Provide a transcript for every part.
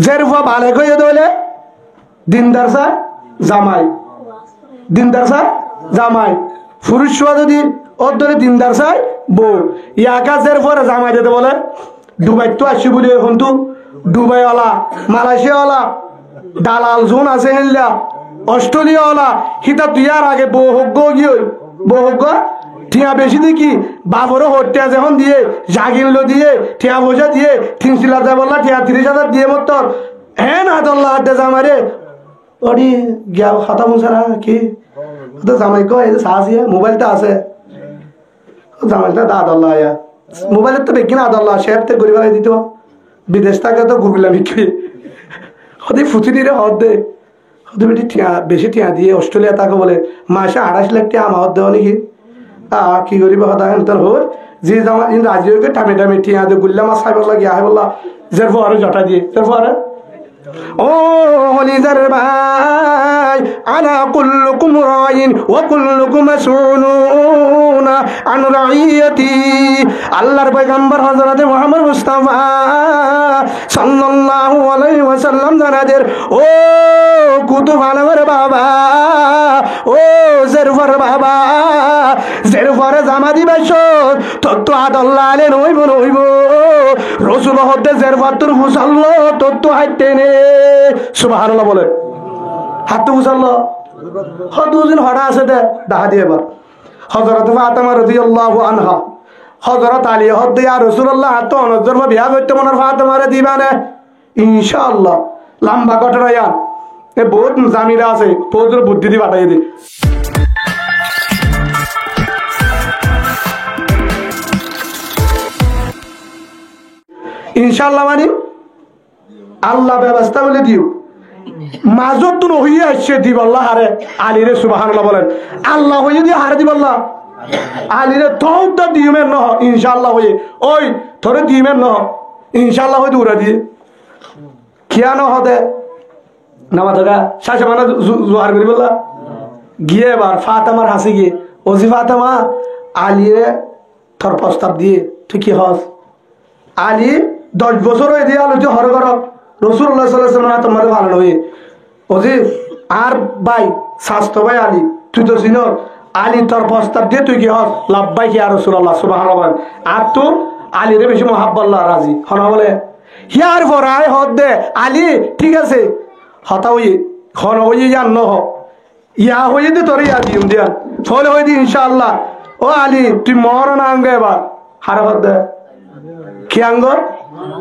জেরফা ভালে কইয়ে দইলে দিনদার স্যার জামাই, দিনদার স্যার জামাই, পুরুষ যদি ওর ধরে দিনদার স্যার বউ। ইয়াকা জেরফরে জামাই যেতে বলে ডুবাই তো আসি বলি এখন তো ডুবাইওয়ালা, মালয়েশিয়াওয়ালা, দালাল জোন আছে হেনলা, অস্ট্রেলিয়াওয়ালা, হিতা তুইয়ার আগে বউ হোক গিয়ে বউ হোক ঠিয়া বেশি দেখি বাবরও হত্যা যখন দিয়ে জাগিল দিয়ে ঠিয়া পয়সা দিয়ে 3,000 বললা ঠিয়া 30,000 দিয়ে মতর হ্যাঁ না দল্লা হাতে জামারে ওডি গিয়া খাতা মুছারা কি তো জামাই কয় সাহসিয়া মোবাইলটা আছে জামাইটা দা দল্লা আয়া মোবাইলের তো বেকি না দল্লা শেয়ারতে গরিব বানাই দিত বিদেশ থাকে তো গুগলা বিক্রি হদি ফুচি দিলে হদ দে হদি বেটি ঠিয়া বেশি ঠিয়া দিয়ে অস্ট্রেলিয়া তাকে বলে মাসে 28 লাখ টাকা আমার দেওয়া নাকি কি করিব কথা হেনতেন হই যে জামা ইন রাজিওকে টামে টামে ঠিয়া দিয়ে গুল্লা মাছ খাই বললা গিয়া বললা জেরফো আরো জটা দিয়ে জেরফো আরে ও হলিদার ভাই আনা কুল্লুকুম রাইন ওয়া কুল্লুকুম মাসউলুন আন রাইয়াতি। আল্লাহর পয়গম্বর হযরত মুহাম্মদ মুস্তাফা সাল্লাল্লাহু আলাইহি ওয়াসাল্লাম জানাদের ও কুতুবানর বাবা, ও জেরফর বাবা, জেরফরে জামা দিবাস তত্ত্ব আদল্লা আলে নইব নইব রসুল হতে জেরফর তোর হুসাল্ল তত্ত্ব হাইতে নে সুবহানাল্লাহ বলে হাত তো হুসাল্ল দুদিন হঠাৎ আছে দে দেখা দিয়ে এবার হযরত ফাতেমা রাদিয়াল্লাহু আনহা হযরত আলী হদ ইয়া রাসূলুল্লাহ হাত অনজর বিয়া করতে মনের ফাতেমারে দিবানে ইনশাআল্লাহ লম্বা ঘটনা ইয়ার এ বহুত জামিরা আছে বহুত বুদ্ধি দি পাঠাই দি ইনশাআল্লাহ মানে আল্লাহ ব্যবস্থা বলে দিও মাজত তো হইয়া আসছে দিব আল্লাহ হারে আলীরে সুবহানাল্লাহ বলেন আল্লাহ হইয়া দিয়ে হারে দিব আল্লাহ আলীরে তোটা দিমেন ন ইনশাআল্লাহ হইয়ে ওই তোরে দিমেন ন ইনশাআল্লাহ হই দূরা দিয়ে কিয়া ন হদে নামা থাকা শাসা মানে জোহার করি বললা গিয়ে এবার ফাতেমার হাসি গিয়ে ওজি ফাতেমা আলীরে তোর প্রস্তাব দিয়ে তুই কি হস আলী 10 বছর হয়ে দিয়ে আলো তুই হর কর রাসূলুল্লাহ সাল্লাল্লাহু আলাইহি ওয়াসাল্লাম তোমার ভালো নয় ওজি আর ভাই স্বাস্থ্য ভাই আলী তুই তো চিনো আলী তোর প্রস্তাব দিয়ে তুই কি হস লাব্বাই কি আর রাসূলুল্লাহ সুবহানাল্লাহ আর তো আলীরে বেশি মহাব্বত রাজি হনা বলে হিয়ার ভরাই হদ দে আলী ঠিক আছে হতা হইয়ে খন হইয়ে জান ন ইয়া হইয়ে দে তোর ইয়া দিম দিয়া ফলে হই দি ইনশাআল্লাহ ও আলী তুই মরণ আঙ্গ এবার হার হদ দে কি আঙ্গ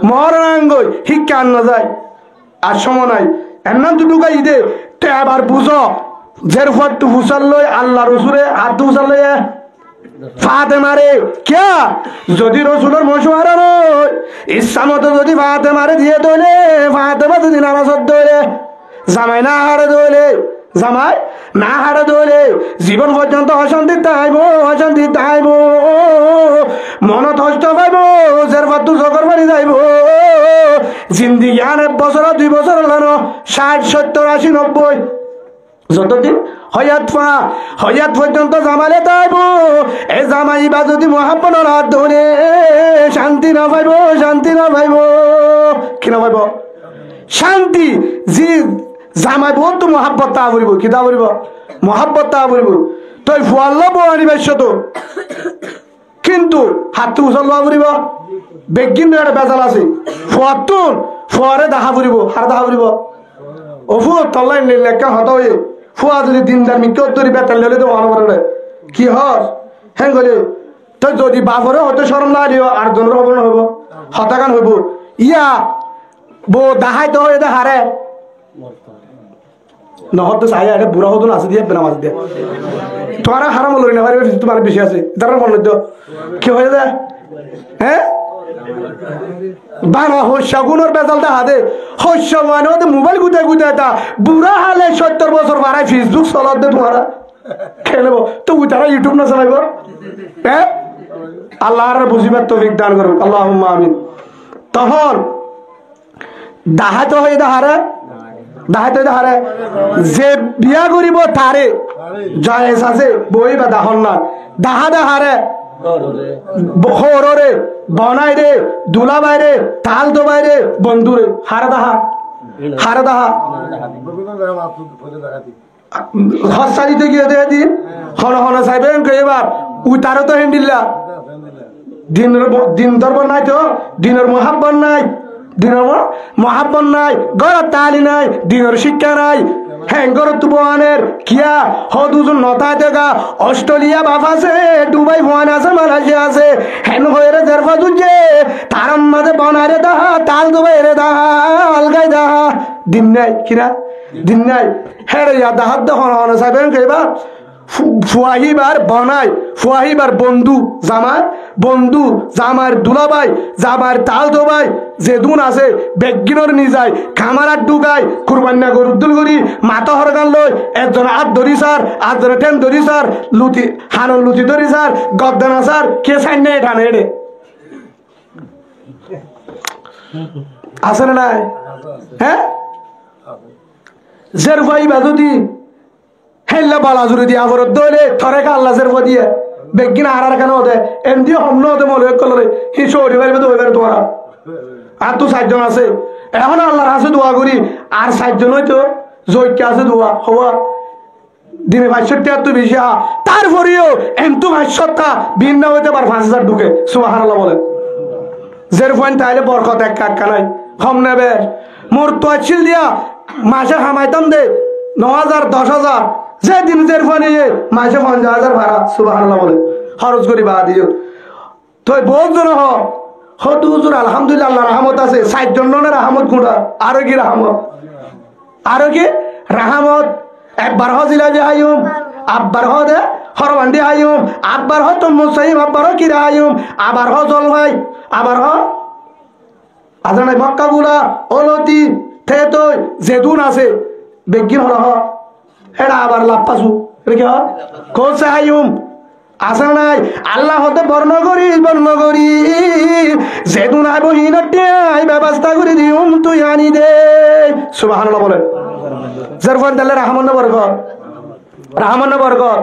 মরণ আঙ্গ হিক্কা আন না যায় আর সময় নাই এমন তো ঢুকাই দে তে আবার বুঝো জেরফত তু হুসাল্লই আল্লাহ রসুলে হাত হুসাল্লই ফাতেমারে কে যদি রসুলের মশওয়ারা নয় ইচ্ছা মতো যদি ফাতেমারে দিয়ে দইলে ফাতেমা যদি নামাজ দইলে জামাই না হারে দইলে জামাই না হারে দইলে জীবন পর্যন্ত অশান্তি তাইব অশান্তি তাইব মনত কষ্ট পাইব জেরফত তু জগর বাড়ি যাইব জিন্দিগি আর 1 বছর 2 বছর হলো 60 70 80 90 যতদিন হয়াত পর্যন্ত জামালে তাইব এ জামাই বা যদি মহাব্বতের হাত ধরে শান্তি না পাইব শান্তি না পাইব কি না পাইব শান্তি জি জামাই বহুত মহাব্বত তা করিব কি তা করিব মহাব্বত তা করিব তুই ফুয়াল্লা বউ আনিবাস তো কিন্তু হাত উচল করিব বেগিন একটা বেজাল আছে ফুয়াতুন ফুয়ারে দেখা করিব হার দেখা করিব অফু তল্লাই লেখা হত হয়ে ফুয়া যদি দিনদার মিক্কে তৈরি বেতাল লেলে তো অনবরে কি হস হ্যাঁ গলে তো যদি বাপরে হতে শরম না দিও আর জনের হব না হইব হতাকান হইব ইয়া বো দাহাই তো হয়ে দেখারে নহত চাই এটা বুড়া হতো আছে দিয়ে নামাজ দিয়ে তোমার হারাম লড়ি না তোমার বেশি আছে তার মনে কি হয়ে যায় হ্যাঁ বানা হস্য গুণের বেজাল দেখা দে হস্য মানে মোবাইল গুতায় গুতায় তা বুড়া হালে 70 বছর বাড়ায় ফেসবুক চলার দে তোমারা খেলব তো তারা ইউটিউব না চালাইব হ্যাঁ আল্লাহর বুঝিবার তৌফিক দান করুক আল্লাহুম্মা আমিন তখন দাহাত হয়ে দাহারে যে বিয়া করিব তারে জায়েজ আছে বই বা দাহন না দাহারে হরে বনাই রে দুলা বাইরে তাল তো বাইরে বন্ধুরে হারে দাহা হারে দাহা হসারিতে গিয়ে দিয়ে দিন হন হন চাইবেন এবার উতারও তো হেন্ডিল্লা দিন দরবার নাই তো দিনের মহাব্বত নাই দিনের মহাব্বত নাই গড় তালি নাই দিনের শিক্ষা নাই হ্যাঁ গড় তুবানের কিয়া হ দুজন নতায় দেখা অস্ট্রেলিয়া বাপ আছে দুবাই ভুয়ান আছে মালয়েশিয়া আছে হেন হয়ে রে জেরফা দুজে তারাম মাঝে বনারে দাহা তাল দুবাই রে দাহা আলগাই দাহা দিন নাই কিরা দিন নাই হ্যাঁ রে দাহাত দখন হন চাইবেন এবার ফুয়াহিবার বনাই ফুয়াহিবার বন্ধু জামার দুলাবাই জামার তাল দোবাই যেদুন আছে বেগিনর নিজাই খামারার ডুগাই কুরবান্না গরুদ্দুল করি মাথা হরগান লই একজন হাত ধরি স্যার আটজনে টেন ধরি স্যার লুতি হানন লুতি ধরি স্যার গদ্দানা স্যার কে সাইন নেই ঠানে এড়ে আছে না নাই হ্যাঁ জেরফাই বাজুদি হেল্লা বালা জুড়ে দিয়ে আবার দলে থরে আল্লাহ জের দিয়ে বেগিন আর কেন হতে এমনি হমন হতে মনে করলে হি সরি পারবে তো হইবে তোমার আর তো 7 জন আছে এখন আল্লাহর কাছে দোয়া করি আর 7 জন হইতো জয়কে আছে দোয়া হওয়া দিনে 62 তো বেশি তারপরেও এমতো 500টা ভিন্ন হইতে পার 5000 ঢুকে সুবহানাল্লাহ বলে জের পয়েন্ট তাইলে বরকত এক কাকা নাই কম নেবে মোর তো ছিল দিয়া মাসে হামাইতাম দে 9000 10000 যে দিন জের ফোন নিয়ে মাসে 50000 ভাড়া সুবহানাল্লাহ বলে খরচ করি বা দিও তো বহুত জন হত হুজুর আলহামদুলিল্লাহ আল্লাহর রহমত আছে 60 জনের রহমত গুড়া আরো কি রহমত একবার হজিলা যে আইম আব্বার হদে হরবান্ডি আইম আব্বার হ তো মুসাইম আব্বার কি আইম আবার হ জল ভাই আবার হ আজানাই মক্কা গুলা অলতি থে তো জেদুন আছে বেগিন হল এটা আবার লাভ পাসু এটা কি হয় কোসে আইম আসা নাই আল্লাহ হতে বর্ণ করি যেদুন আইব হিনটাই ব্যবস্থা করে দিউম তুই আনি দে সুবহানাল্লাহ বলেন জারফান দাল্লা রহমান বরকত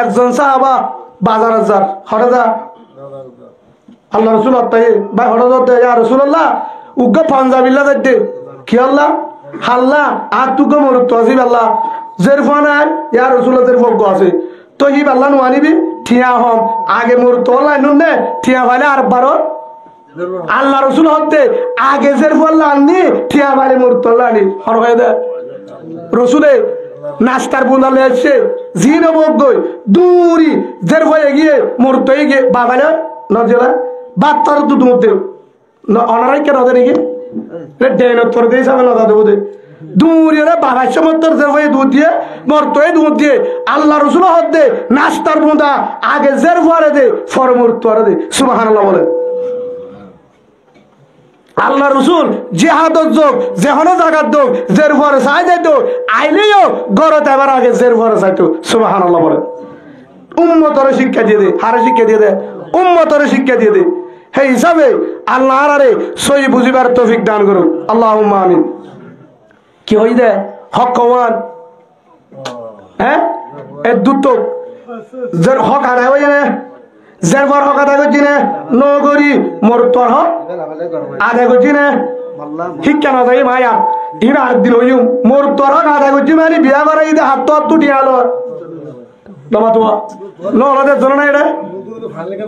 একজন সাহাবা বাজার যার হঠাৎ আল্লাহ রসুল ভাই হঠাৎ ইয়া রাসূলুল্লাহ উগ্র পাঞ্জাবিল্লা যাইতে কি আল্লাহ হাল্লা আর তুকে মরুত আসিব আল্লাহ জেরফানায় ইয়া রাসূলুল্লাহ জেরফগ আছে তো হি আল্লাহ নো আনিবি ঠিয়া হম আগে মরুত আল্লাহ নুনে ঠিয়া ভাইলে আর বারো আল্লাহ রসুল হতে আগে জেরফাল্লাহ আননি ঠিয়া ভাইলে মরুত আল্লাহ আনি হর হয়ে দে রসুলে নাস্তার বুন্দা লে আসছে জিন বগই দূরি জের হয়ে গিয়ে মরুত হয়ে গিয়ে বাবালে নজলা বাত্তার দুধ মধ্যে অনারাই কেন ওদের নাকি ডেন তোর দিয়ে যাবে না দেবো দূরে বাবার সমর্থর হয়ে দুধ দিয়ে মরতো দুধ দিয়ে আল্লাহ রসুল হদ দে নাস্তার বুঁদা আগে জের ফুয়ারে দে ফর মরতো দে সুবহানাল্লাহ বলে আল্লাহ রসুল জেহাদত যোগ যেহনো জায়গার দোক জের ফুয়ারে চাই যাইতো আইলেও গড়তে এবার আগে জের ফুয়ারে চাইতো সুবহানাল্লাহ বলে উম্মতরে শিক্ষা দিয়ে দে হারে শিক্ষা দিয়ে দে উম্মতরে শিক্ষা দিয়ে দে সেই হিসাবে আল্লাহ আরে সই বুঝিবার তৌফিক দান করুন আল্লাহুম্মা আমিন কি হই দে হক কওয়ান হ্যাঁ এ দুটো জের হক আদায় হই না জের বর হক আদায় করছি না নগরী মোর তোর হক আদায় করছি না শিক্ষা না যাই মায়া ইরা আর দিন হইম মোর তোর হক আদায় করছি মানে বিয়া করাই দে হাত তো টুটি আলো নমা তো নলাদে জন না এটা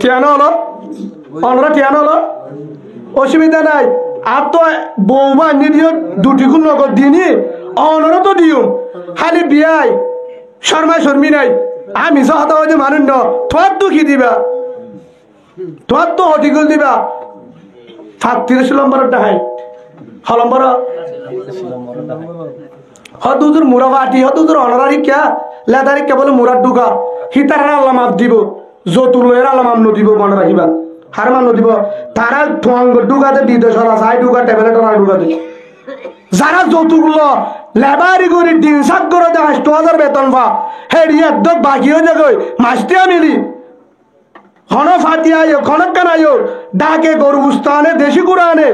ঠিয়ানো হলো অনরা ঠিয়ানো হলো অসুবিধা নাই আর তো বৌমা নিদিও দুটি গুণ নগদ দিনি অনরা তো দিও খালি বিয়াই শর্মী নাই আমি সহতা হইতে মানুষ ন তোর দুঃখী দিবা তোর তো হটিগুল দিবা 37 নম্বর ডাহাই হলম্বর হদুজুর মুরা বাটি হদুজুর অনারারি ক্যা লেদারি কেবল মুরার ডুগা হিতার আল্লাহ মাপ দিব যতুলের আল্লাহ মাপ নদিব মনে রাখিবা হার মান নদিব তারা ঠোয়াঙ্গ ডুগাতে বিদেশ সাই ডুগা ট্যাবলেট ডুগাতে যারা যতুগুলো লেবারি করে দিন সাত করে 8,000 বেতন পা হেডি একদম বাকি হয়ে যাবে মাসটিয়া মিলি খন ফাটিয়ায় খনক কানায় ডাকে গরু বুস্তানে দেশি কুরানে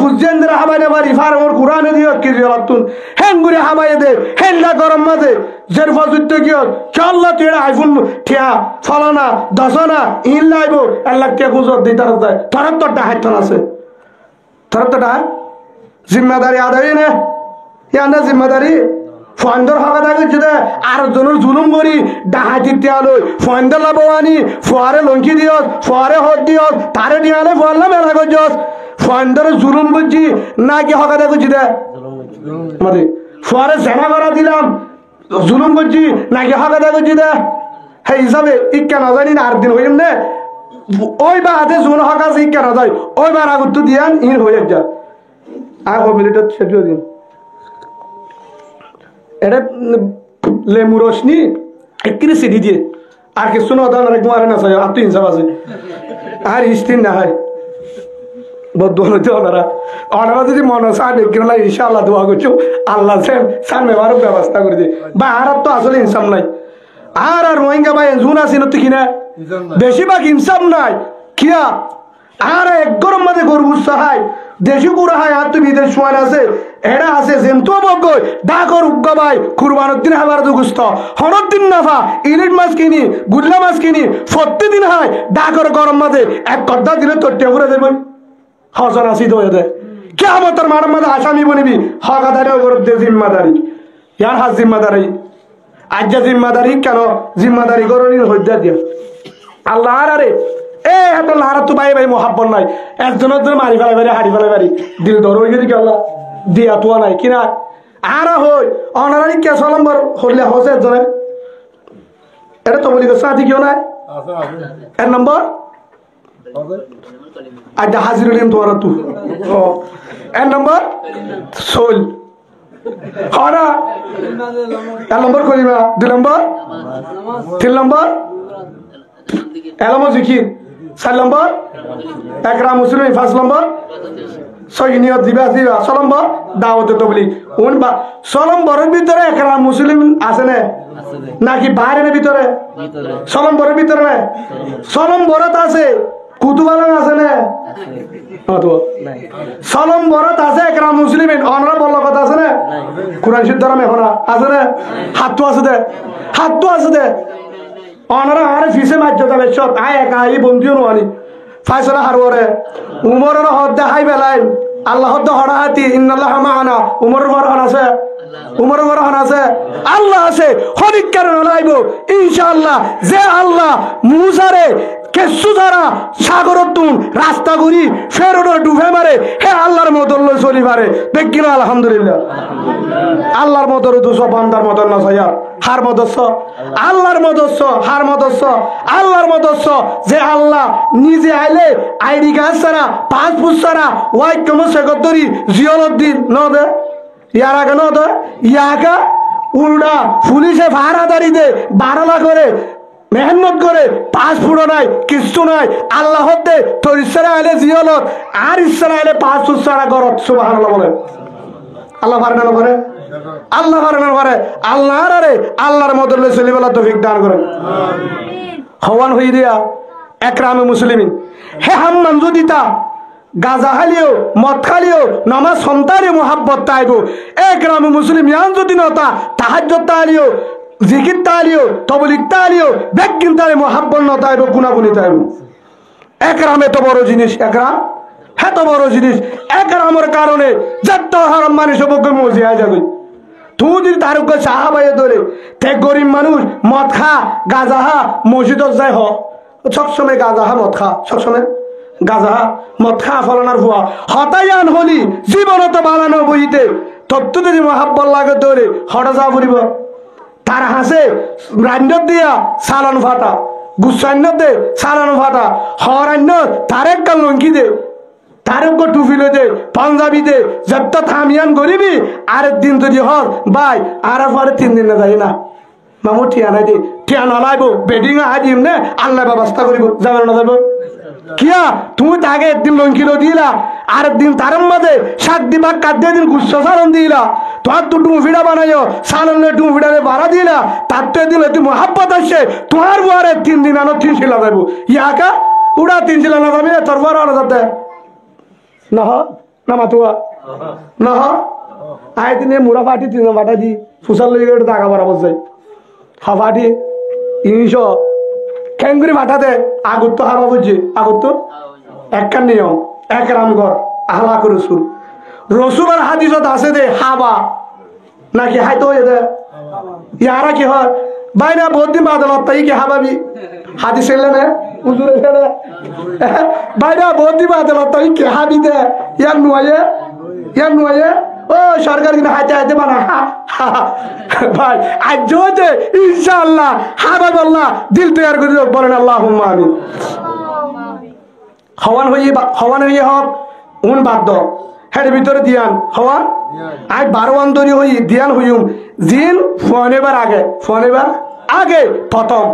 ফুজেন্দ্র হাবাইনে বাড়ি ফার্মর কুরানে দিও কি জলাতুন হেঙ্গুরে হাবাইয়ে দে হেল্লা গরম মাঝে জেরফা যুদ্ধ গিয়ে চল্লা তুই আইফোন ঠিয়া ফলনা দশনা ইন লাইব 1 লাখ টাকা গুজর দিই তারা যায় থরত তো ডাহাইতন আছে থরত তো ডাহাই জিম্মাদারি আদায় না ইয়ানা জিম্মাদারি ফন্দর হকা থাকে যদি আর জনের জুলুম করি ডাহাতি তিয়ালৈ ফন্দর লাভবানি ফুয়ারে লঙ্কি দিয়স ফুয়ারে হদ দিয়স তারে দিয়ালে ফুয়ারলাম মেলা করছস ফন্দর জুলুম করছি নাকি হকা থাকে দে মানে ফুয়ারে জেনা করা দিলাম জুলুম করছি নাকি হকা থাকে দে সেই হিসাবে ইকা না জানি না আর দিন হইম নে ওই বা হাতে জুন হকা আছে ইকা না যায় ওই বার আগত দিয়ান ইন হয়ে যা আগ মিনিটত সেটিও দিন এটা লেমু রসনি একটি সিডি দিয়ে আর কিছু না দান আরেক মারে না চাই আর তো ইনসাফ আছে আর ইস্তিন না হয় বদল ওনারা ওনারা যদি মনে চায় বেগিরলা ইনশাআল্লাহ দোয়া করছো আল্লাহ সান মেবারও ব্যবস্থা করে দিয়ে বা আর তো আসলে ইনসাফ নাই আর রোহিঙ্গা ভাই জুন আছে না কিনা বেশিরভাগ ইনসাফ নাই কিয়া আর এক গরম মাঝে গরু সাহায় দেশি পুরা হয় আর তো বিদেশ সময় আছে এরা আছে জেন্তু বগই ডাকর উগ্গা ভাই কুরবানের দিন হাবার দুগুস্ত হরর দিন নাফা ইলিশ মাছ কিনি গুল্লা মাছ কিনি প্রতিদিন হয় ডাকর গরম মাঝে এক কদ্দা দিলে তোরটে ঘুরে দেবে হজন আসি তো এদের কে আমার তোর মার মাঝে আসামি বনিবি হকাদারি ওর দে জিম্মাদারি ইয়ার হাত জিম্মাদারি আজ যা জিম্মাদারি কেন জিম্মাদারি করনি হজ্জা দিয়া আল্লাহ আরে এ এত লাহারা তো ভাই ভাই মহাব্বত নাই একজনের জন্য মারি ফেলাই বাড়ি হাড়ি ফেলাই বাড়ি দিল ধর হয়ে গেলি আল্লাহ দিয়া তোয়া নাই কিনা আর হই অনারারি কে নম্বর হলে হসে একজনে এটা তো বলি সাথী কেউ নাই এক নম্বর আজ হাজির হলিম তোমার তু এক নম্বর সোল হরা এক নম্বর করিবা 2 নম্বর 3 নম্বর এলামো জিকির 4 নম্বর একরা মুসলিম 5 নম্বর 6 নিয়ত দিবা 6 নম্বর দাওয়াতে তবলিগ কোন বা 6 নম্বরের ভিতরে একরা মুসলিম আছে না নাকি বাইরের ভিতরে 6 নম্বরের ভিতরে না 6 নম্বরত আছে কুতুবালা আছে না তো 6 নম্বরত আছে একরা মুসলিম অনরা বল কথা আছে না কুরআন শরীফ ধর্মে হরা আছে না হাত তো আছে দে অনারা আর ফিসে মাজ্জতা বেশত আয় একা আই বন্দিও নোয়ানি ফায়সালা হারওরে উমরের হদ হাই বেলাই আল্লাহ হদ হড়া হাতি ইন্নাল্লাহ মাআনা উমরের বরহন আছে আল্লাহ আছে হরিকার নলাইব ইনশাআল্লাহ যে আল্লাহ মুসারে কেসু যারা সাগরতুন রাস্তা ঘুরি ফেরোডো ডুবে মারে হে আল্লাহর মতন লই চলি পারে দেখিনা আলহামদুলিল্লাহ আল্লাহর মতন তো সব বান্দার মতন না ছায়া হার মদস্য আল্লাহর মদস্য হার মদস্য আল্লাহর মদস্য যে আল্লাহ নিজে আইলে আইডি কার্ড ছাড়া পাসপোর্ট ছাড়া ওয়াই কমো সেকতরি জিওলদ্দিন ন দে ইয়ার আগে ন দে ইয়াকা উল্টা পুলিশে ভাড়াদারি দে 12 লাখ করে মেহনত করে পাসপোর্ট নাই কিছু নাই আল্লাহ দে তোর ইচ্ছা আইলে জিওলত আর ইচ্ছা আইলে পাসপোর্ট ছাড়া গরত সুবহানাল্লাহ বলে আল্লাহ ভাড়া না করে আল্লাহ ভাড়া করে আল্লাহ আরে আল্লাহর মদলে চলিবেলা তৌফিক দান করেন হওয়ান হই দিয়া একরামে মুসলিমিন হে হাম্মান যদিতা গাজা খালিও মদ খালিও নামাজ সন্তারে মোহাব্বত তাইব একরামে মুসলিম ইয়ান যদি নতা তাহাজ্জুদ তালিও জিকির তালিও তবলিগ তালিও বেকিন তালে মোহাব্বত নতাইব গুনাগুনি তাইব একরামে তো বড় জিনিস একরাম এত বড় জিনিস একরামের কারণে যত হারাম মানুষ সবকে মজিয়া যাবে তুই যদি তার সাহাবাইয়ে ধরে তে গরিব মানুষ মদ খা গাজা হা মসজিদত যাই সবসময় গাজা হা মদ খা সবসময় গাজা হা মদ খা ফলনার ভুয়া হতায়ান হলি জীবনত বানানো বইতে তত্ত্ব যদি মহাব্বত লাগে ধরে হঠাৎ যা পড়িব তার হাসে রান্নত দিয়া সালান ফাটা গুসান্নত দে সালান ফাটা হরান্য তারেক কাল লঙ্কি দে তারক টুফি লে দে পাঞ্জাবি দে যত থামিয়ান গরিবি আর দিন যদি হর ভাই আর পরে 3 দিন না যাই না মামু ঠিয়া নাই দে ঠিয়া নলাইব বেডিং আদিম নে আল্লাহ ব্যবস্থা করিব যাবে না যাব কিয়া তুমি তাকে একদিন লঙ্কিলো দিলা আর দিন তার মাঝে 7 দিন বা 4 দিন গুচ্ছ সালন দিলা তোমার তো টুফিটা বানাইও সালন টুফিটারে বাড়া দিলা তার তো দিলে তুই মহাব্বত আসছে তোমার বারে 3 দিন আনো 3 শিলা যাইব ইয়াকা উড়া 3 শিলা না যাবি তোর বার আর যাতে না না মাতুয়া না আয় দিনে মুড়া ফাটি 3 ফাটা দি ফুসাল লইগে টাকা বাড়াবো যাই হা ফাটি 300 খেঙ্গুরি ফাটাতে আগত তো হারা বুঝছি আগত তো একখান নিয়ম এক রামগড় আহলা করে সুর রসুলের হাদিসত আছে দে হাবা নাকি হাইতো হয়ে দে ইয়ারা কি হয় বাইনা বদ্দি বাদলত তাই কি হাবাবি হাদিস এলে না হুজুরে ফেলে বাইনা বদ্দি বাদলত তাই কি হাবি দে ইয়ার নুয়ে ও সরকার কিনা হাইতে হাইতে বানা ভাই আজ হচ্ছে ইনশাআল্লাহ হাবাব আল্লাহ দিল তৈরি করে বলেন আল্লাহুম্মা আমিন হওয়ান হইয়ে হক উন বাদ হের ভিতরে দিয়ান হওয়ান আই 12 অন্তরি হই দিয়ান হইম জিন ফোনেবার আগে প্রথম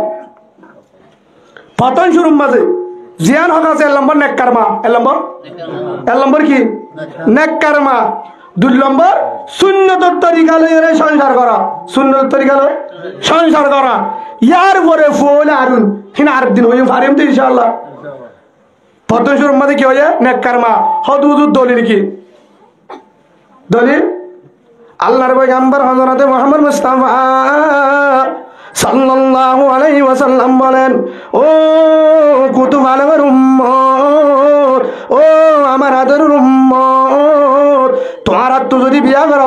শুরুর মাঝে জিয়ান হক আছে 1 নম্বর নেককারমা 1 নম্বর কি নেককারমা 2 নম্বর সুন্নতের তরিকা লইরে সংসার করা ইয়ার পরে ফুল আরুন হিনা আর দিন হইম ফারিম তো ইনশাআল্লাহ প্রথম শুরুর মাঝে কি হয় নেককারমা হদুদুদ দলিল কি দলিল আল্লাহর পয়গম্বর হযরত মুহাম্মদ মুস্তাফা সাল্লাল্লাহু আলাইহি ওয়াসাল্লাম বলেন ও কুতুব আলমের উম্মত ও আমার আদরের উম্মত তোমার তো যদি বিয়া করা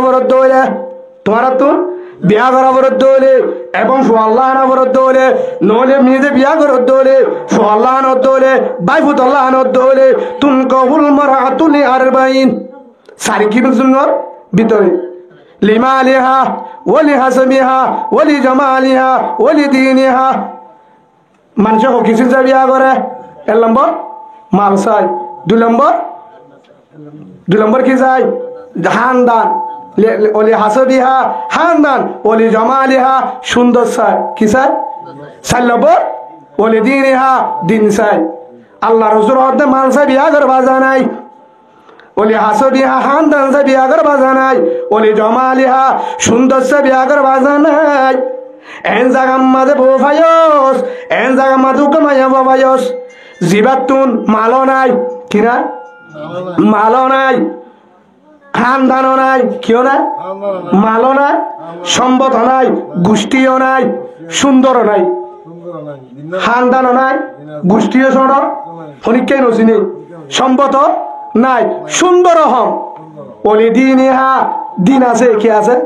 বরদ্দ হইলে এবং ফুয়াল্লাহ না বরদ্দ হইলে নহলে মেয়েদে বিয়া করদ্দ হইলে ফুয়াল্লাহ নদ্দ হইলে বাইফুতাল্লাহ নদ্দ হইলে তুন কহুল মারাতুল আরবাইন সারিকিবের জন্যর ভিতরে লিমালিহা ওলি হাসমিহা ওলি জামালিহা ওলি দিনিহা মানুষ হকিসির যা বিয়া করে 1 নম্বর মাল চাই 2 নম্বর কি চাই হানদান ওলি হাসবিহা হানদান ওলি জামালিহা সুন্দর চাই কি চাই 4 নম্বর ওলি দিনিহা দিন চাই আল্লাহ রাসূল হতে মাল চাই বিয়া করবা জানাই ওলি হাসবিহা হানদান সে বিয়া করবা জানাই ওলি জামালিহা সুন্দর সে বিয়া করবা জানাই এন জাগাম মাঝে বোফায়স এন জাগাম মাঝে কমাইয়া বোফায়স জিবাতুন মালো নাই কিনা মালো নাই খানদানও নাই কিও নাই মালো নাই সম্পদ নাই গোষ্ঠীও নাই সুন্দরও নাই খানদানও নাই গোষ্ঠীও ছোট ফনিককে নচিনি সম্পদ নাই সুন্দর হম ওলি দিনিহা দিন আছে কি আছে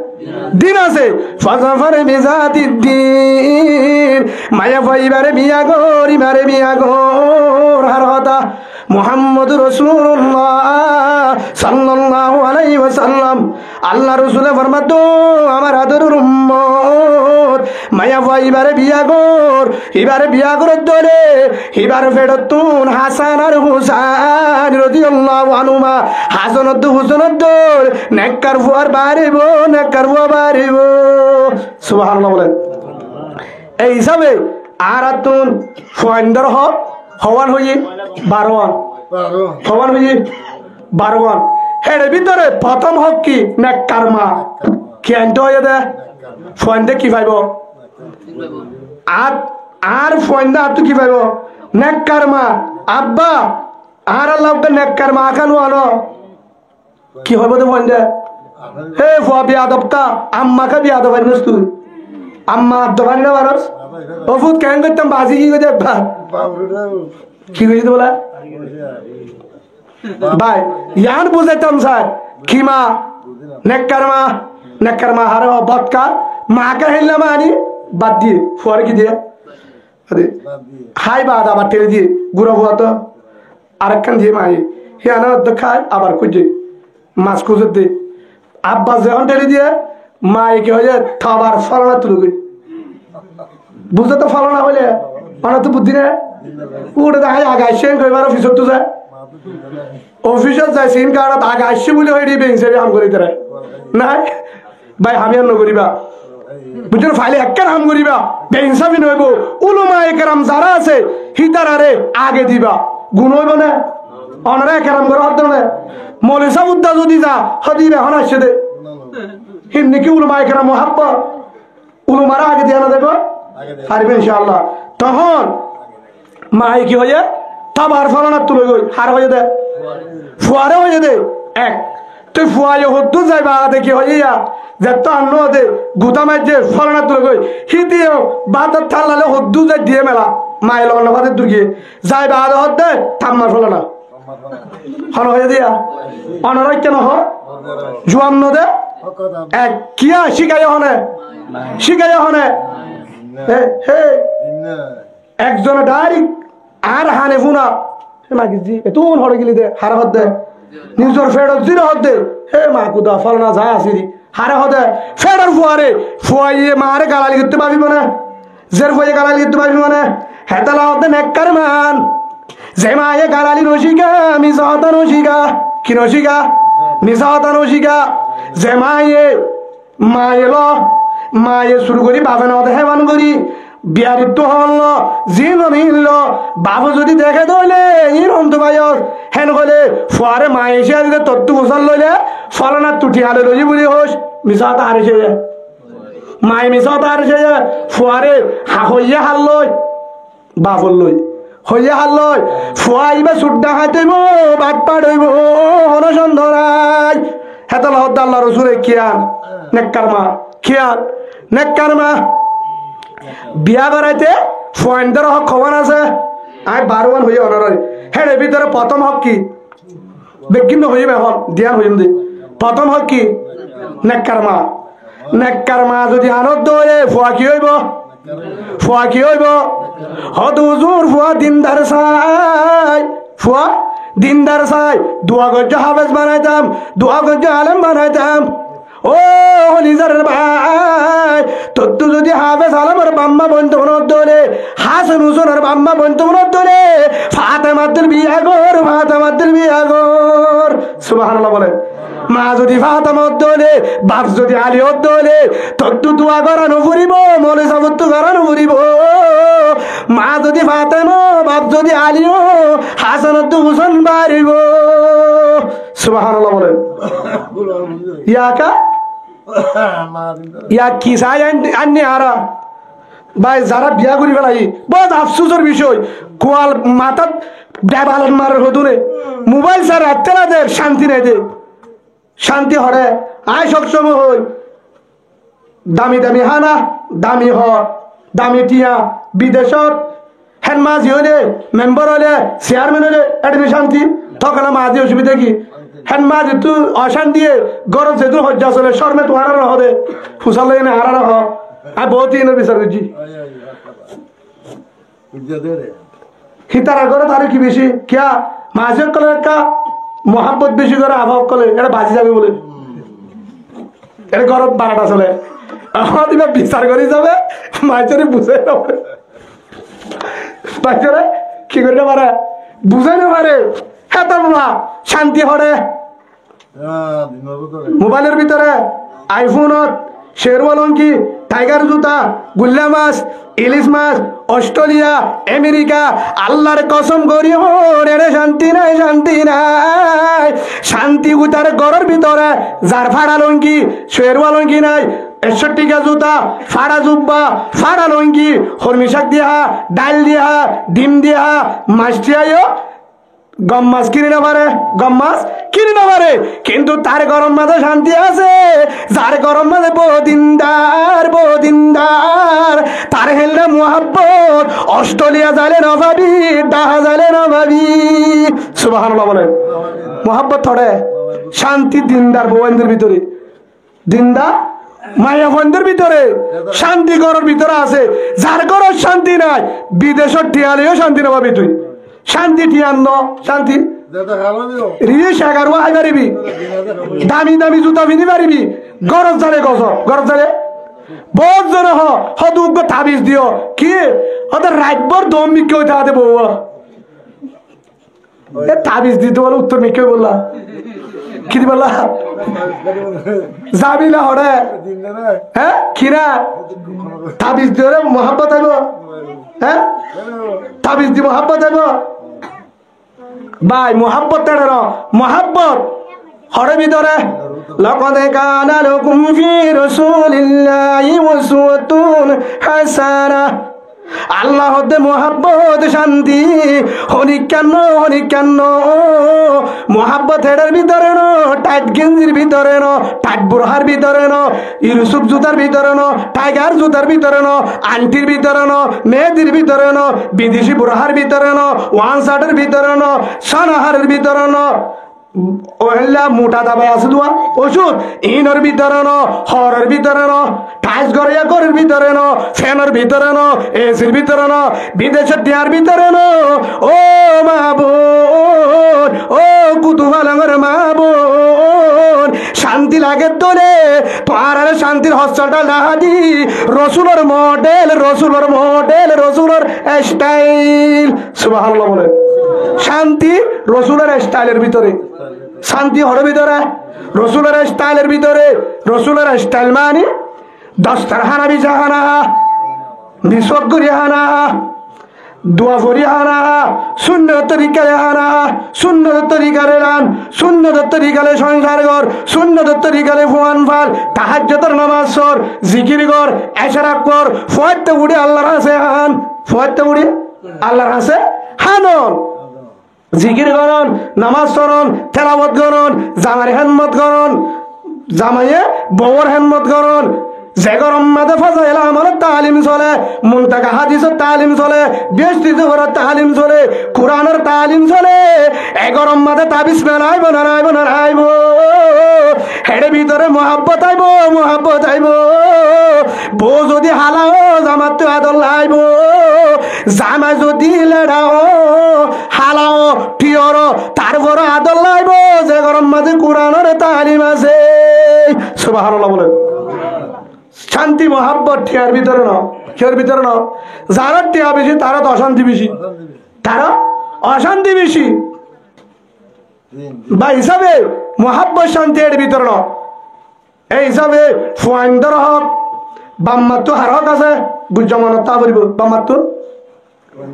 দিন আছে ফাজাফারে বিজাতিদ্দিন মায়া ফাইবারে বিয়া গর হার কথা মুহাম্মদুর রাসূলুল্লাহ সাল্লাল্লাহু আলাইহি ওয়াসাল্লাম আল্লাহ রাসূলে ফরমাতো আমার আদরের উম্মত মায়া ফাইবারে বিয়া গর দলে এবার ফেরতুন হাসান আর হুসাইন রাদিয়াল্লাহু আনহুমা হাসান আর হুসাইন দল নেককার ফুয়ার বাড়িব সুবহানাল্লাহ বলেন এই হিসাবে আরাতুন ফুয়াইন্দর হওয়ান হইয়ে 12 এর ভিতরে প্রথম হক কি নেককার মা কেন্দ্র হয়ে দে ফুয়াইন্দে কি পাইব আর ফুয়াইন্দা আর তো কি পাইব নেককার মা আব্বা আর আল্লাহকে নেককার মা খানো আনো কি হইব তো ফুয়াইন্দে হে ফুয়া বিয়া দপ্তা আম্মাকে বিয়া দবাই নস তুই আম্মা দবাই না বারস ওফুত কেন করতাম বাজি কি করে কি কইছিস বলা ভাই ইয়ান বুঝাইতাম স্যার কি মা নেককার মা হারে বদকা মাকে হেললাম আনি বাদ দিয়ে ফুয়ার কি দিয়ে খাই বাদ আবার টেনে দিয়ে গুঁড়ো ফুয়া তো আরেকখান দিয়ে মাই হে আনা খায় আবার খুঁজে মাছ খুঁজে দিয়ে আব্বা যখন টেনে দিয়ে মায়ে কি হয়ে যায় খাবার ফলনা তুলবে বুঝতে তো ফলনা হইলে মানে তো বুদ্ধি নেই উঠে দেখা যায় আগে আসছে কইবার অফিসত তো যায় অফিসত যায় সিম কার্ডত আগে আসছে বলে হয়ে দিয়ে ব্যাংক হাম করি তারা নাই ভাই আমি আর নকরিবা বুঝছো ফাইলে একখান হাম করিবা বেইনসাফি নইব উলুমা একরাম যারা আছে হিতারারে আগে দিবা গুণ হইব না অনারা একরাম করে হত না মৌলিসা উদ্দা যদি যা হদিবে হন আসছে দে হিন্দি কি উলুমা একরাম হাব্বা উলুমারা আগে দিয়ে না দেব পারবে ইনশাআল্লাহ তখন মাই কি হয়ে তাবার ফলনা তুলে গই হার হয়ে দে ফুয়ারে হয়ে দে এক তুই ফুয়াই হদ্দু যাইবা দেখি হয়ে যা যে তো আন্ন দে গুদামাই যে ফলনা তুলে গই হিদিও বাদত থালালে হদ্দু যাই দিয়ে মেলা মাইল অন্নবাদের দুর্গে যাই বাদ হদ দে থাম্মার ফলনা হন হয়ে দিয়া অনরাই কেন হ জুয়ান নদে এক কিয়া শিখাইয়া হনে একজনে ডাইরেক্ট আর হানে ফুনা মাগিজি এতুন হড়ে গেলি দে হারে হদ দে নিজর ফেডর জিরো হদ দে হে মা কুদা ফলনা যা আসিরি হারে হদে ফেডর ফুয়াইয়ে মারে গালালি করতে পারবি মানে জের ফুয়াইয়ে গালালি করতে পারবি মানে হেতালা হদে নেককার মান যে মায়ে গালালি নশিকা মিসাহতা নশিকা কি নশিকা মিসাহতা নশিকা যে মায়ে শুরু করি বাপে না হেমান করি বিয়ারিত্ব হল জিন নিল বাবু যদি দেখে দইলে ইন অন্ত বাইস হেন কলে ফুয়ারে মায়ে এসে দিলে তত্ত্ব গোসাল লইলে ফলনা তুটি আলে রজি বলি হোস মিসাহতা হারিছে মায়ে মিসাহতা হারিছে ফুয়ারে হইয়া হাল লই বাপর লই হইয়া হাল লই ফুয়াইবা সুড্ডা হাইতেইব বাট পাড়ইব হনসন্ধরাই হেতল হদ্দা আল্লাহ রসুলে কিয়ান নেককার মা কিয়ান নেককার মা বিয়া করাইতে ফুয়াইনদের হক খবর আছে আমি 12 হইয়া অনার হের ভিতরে প্রথম হক কি বেকিন হইবে এখন দিয়ান হইম দি প্রথম হক কি নেককার মা যদি আনন্দ হয়ে ফুয়া কি হইব হদ হুজুর ফুয়া দিনদার চাই দোয়া গজ্জ হাফেজ বানাইতাম দোয়া গজ্জ আলেম বানাইতাম ও নিজের ভাই তত্তু যদি হাফেজ আলমের বাম্মা বন্ধুবনত দলে হাসান হুসেনের বাম্মা বন্ধুবনত দলে ফাতেমাতুল বিয়া গর সুবহানাল্লাহ বলেন মা যদি ফাতেমাত দলে বাপ যদি আলিয়ত দলে তত্তু দোয়া করানো ফুরিব মনে সাবত্তু করানো ফুরিব মা যদি ফাতেমা বাপ যদি আলিও হাসানত হুসেন বাড়িব সুবহানাল্লাহ বলেন ইয়া কি চাই আননি আরা ভাই যারা বিয়া করি ফেলাই বহুত আফসোসের বিষয় কোয়াল মাথাত ডাবালন মারার হদুরে মোবাইল স্যার রাত্রে শান্তি নাই দে শান্তি হরে আয় সবসময় হই দামি হানা দামি দামি টিয়া বিদেশত হেন মাঝি হলে মেম্বার হলে চেয়ারম্যান হলে এটা শান্তি তখন মাঝি অসুবিধা কি হেন মাঝি তুই অশান্তি গরম যেহেতু হজ্জা চলে শর্মে তো হারা রহ দে ফুসাল লাগে না হারা রহ আমি বহুত দিনের বিচার করছি হিতারা করে তার কি বেশি কিয়া মাঝের কলে একটা মহাব্বত বেশি করে আভাব কলে এটা বাজি যাবে বলে এটা গরম 12টা চলে দিবা বিচার করে যাবে মাঝে বুঝে বাচ্চারা কি করতে পারে বুঝাই না পারে হ্যাঁ শান্তি হরে মোবাইলের ভিতরে আইফোনত শেরওয়ালঙ্কি টাইগার জুতা গুল্লা মাছ ইলিশ মাছ অস্ট্রেলিয়া আমেরিকা আল্লাহর কসম করি রে শান্তি নাই শান্তি উতার ঘরের ভিতরে যার ফাড়া লঙ্কি শেরওয়ালঙ্কি নাই 61 টাকা জুতা ফাড়া জুব্বা ফাড়া লঙ্কি হরমি শাক দিয়া ডাল দিয়া ডিম দিয়া মাছ দিয়াও গম মাছ কিনে না পারে কিন্তু তার গরম মাঝে শান্তি আছে যার গরম মাঝে বহুদিনদার তার হেললে মোহাব্বত অস্ট্রেলিয়া যাইলে নভাবি ডাহা যাইলে নভাবি সুবহানাল্লাহ বলেন মোহাব্বত থরে শান্তি দিনদার বউদের ভিতরে দিনদার মায়া বন্ধের ভিতরে শান্তি ঘরের ভিতরে আছে যার ঘরের শান্তি নাই বিদেশের টিয়ালেও শান্তি না পাবি তুই শান্তি টিয়ান্ন শান্তি রিস 11 আই পারিবি দামি জুতা পিনি পারিবি গরজ জালে বহুত জন হদুগ্য তাবিজ দিও কি ওদের রাতভর দম মিকে হইতে হাতে বউ তাবিজ দিতে বলে উত্তর মিকে বললা কি বললা যাবি না হরে হ্যাঁ কিরা তাবিজ দিও রে মোহাব্বত আইব হ্যাঁ তাবিজ দি মোহাব্বত আইব ভাই মোহাব্বত মোহাব্বত হরে ভিতরে লাকাদ কানা লাকুম ফি রাসূলিল্লাহি উসওয়াতুন হাসানাহ আল্লাহ হতে মোহাব্বত শান্তি হনিকান্ন মোহাব্বত হেডের ভিতরে ন টাইট গেঞ্জির ভিতরে ন টাইট বুরহার ভিতরে ন ইউসুফ জুতার ভিতরে ন টাইগার জুতার ভিতরে ন আন্টির ভিতরে ন মেয়েদের ভিতরে ন বিদেশি বুরহার ভিতরে ন ওয়ান শার্টের ভিতরে ন সানাহারের ভিতরে ন ওহেলা মোটা দাবাই আছে তোমার ওষুধ ইনর ভিতরে ন হরের ভিতরে ন টাইস গড়িয়া ঘরের ভিতরে ন ফ্যানের ভিতরে ন এসির ভিতরে ন বিদেশের দেয়ার ভিতরে ন ও মা বোন ও কুতুবালাঙ্গর মা বোন শান্তি লাগে তোরে তোমার শান্তির হস্তটা লাহাদি রসুলের মডেল রসুলের মডেল রসুলের স্টাইল সুবহানাল্লাহ বলে শান্তি রসুলের স্টাইলের ভিতরে শান্তি হর ভিতরে রসুলের স্টাইলের ভিতরে রসুলের স্টাইল মানে দস্তারখানা বিছাখানা বিশক করিয়াখানা দোয়া করিয়াখানা সুন্নত তরিকারে হানা সুন্নত তরিকারে রান সুন্নত তরিকারে সংসার ঘর সুন্নত তরিকারে ফুয়ান ফাল তাহাজ্জুদের নামাজ পড় জিকির কর এশরাক কর ফয়তে উড়ে আল্লাহর কাছে হান ফয়তে উড়ে আল্লাহর কাছে হানন জিকির করন নামাজ পড়ন তেলাওয়াত করন জামার খেদমত করন জামাইয়ে বউর খেদমত করন যে গরম মাঝে ফাজাইল আমার তালিম চলে মুনতাকা হাদিসের তালিম চলে বেশটিতে ঘরের তালিম চলে কোরআনের তালিম চলে এই গরম মাঝে তাবিজ মেলাইব নারাইব নারাইব হেডে ভিতরে মহাব্বত আইব বউ যদি হালাও জামাতে আদর লাইব জামাই যদি লেড়াও হালাও টিয়র তারপর আদর লাইব যে গরম মাঝে কোরআনের তালিম আছে সুবহানাল্লাহ বলেন শান্তি মহাব্বত টিয়ার ভিতরে ন কেয়ার ভিতরে ন যারা টিয়া বেশি তারা তো অশান্তি বেশি তারা অশান্তি বেশি বা হিসাবে মহাব্বত শান্তি এর ভিতরে ন এই হিসাবে ফুয়াইন্দর হক বাম্মাত্তু হার হক আছে বুঝমনত তা বলিব বাম্মাত্তু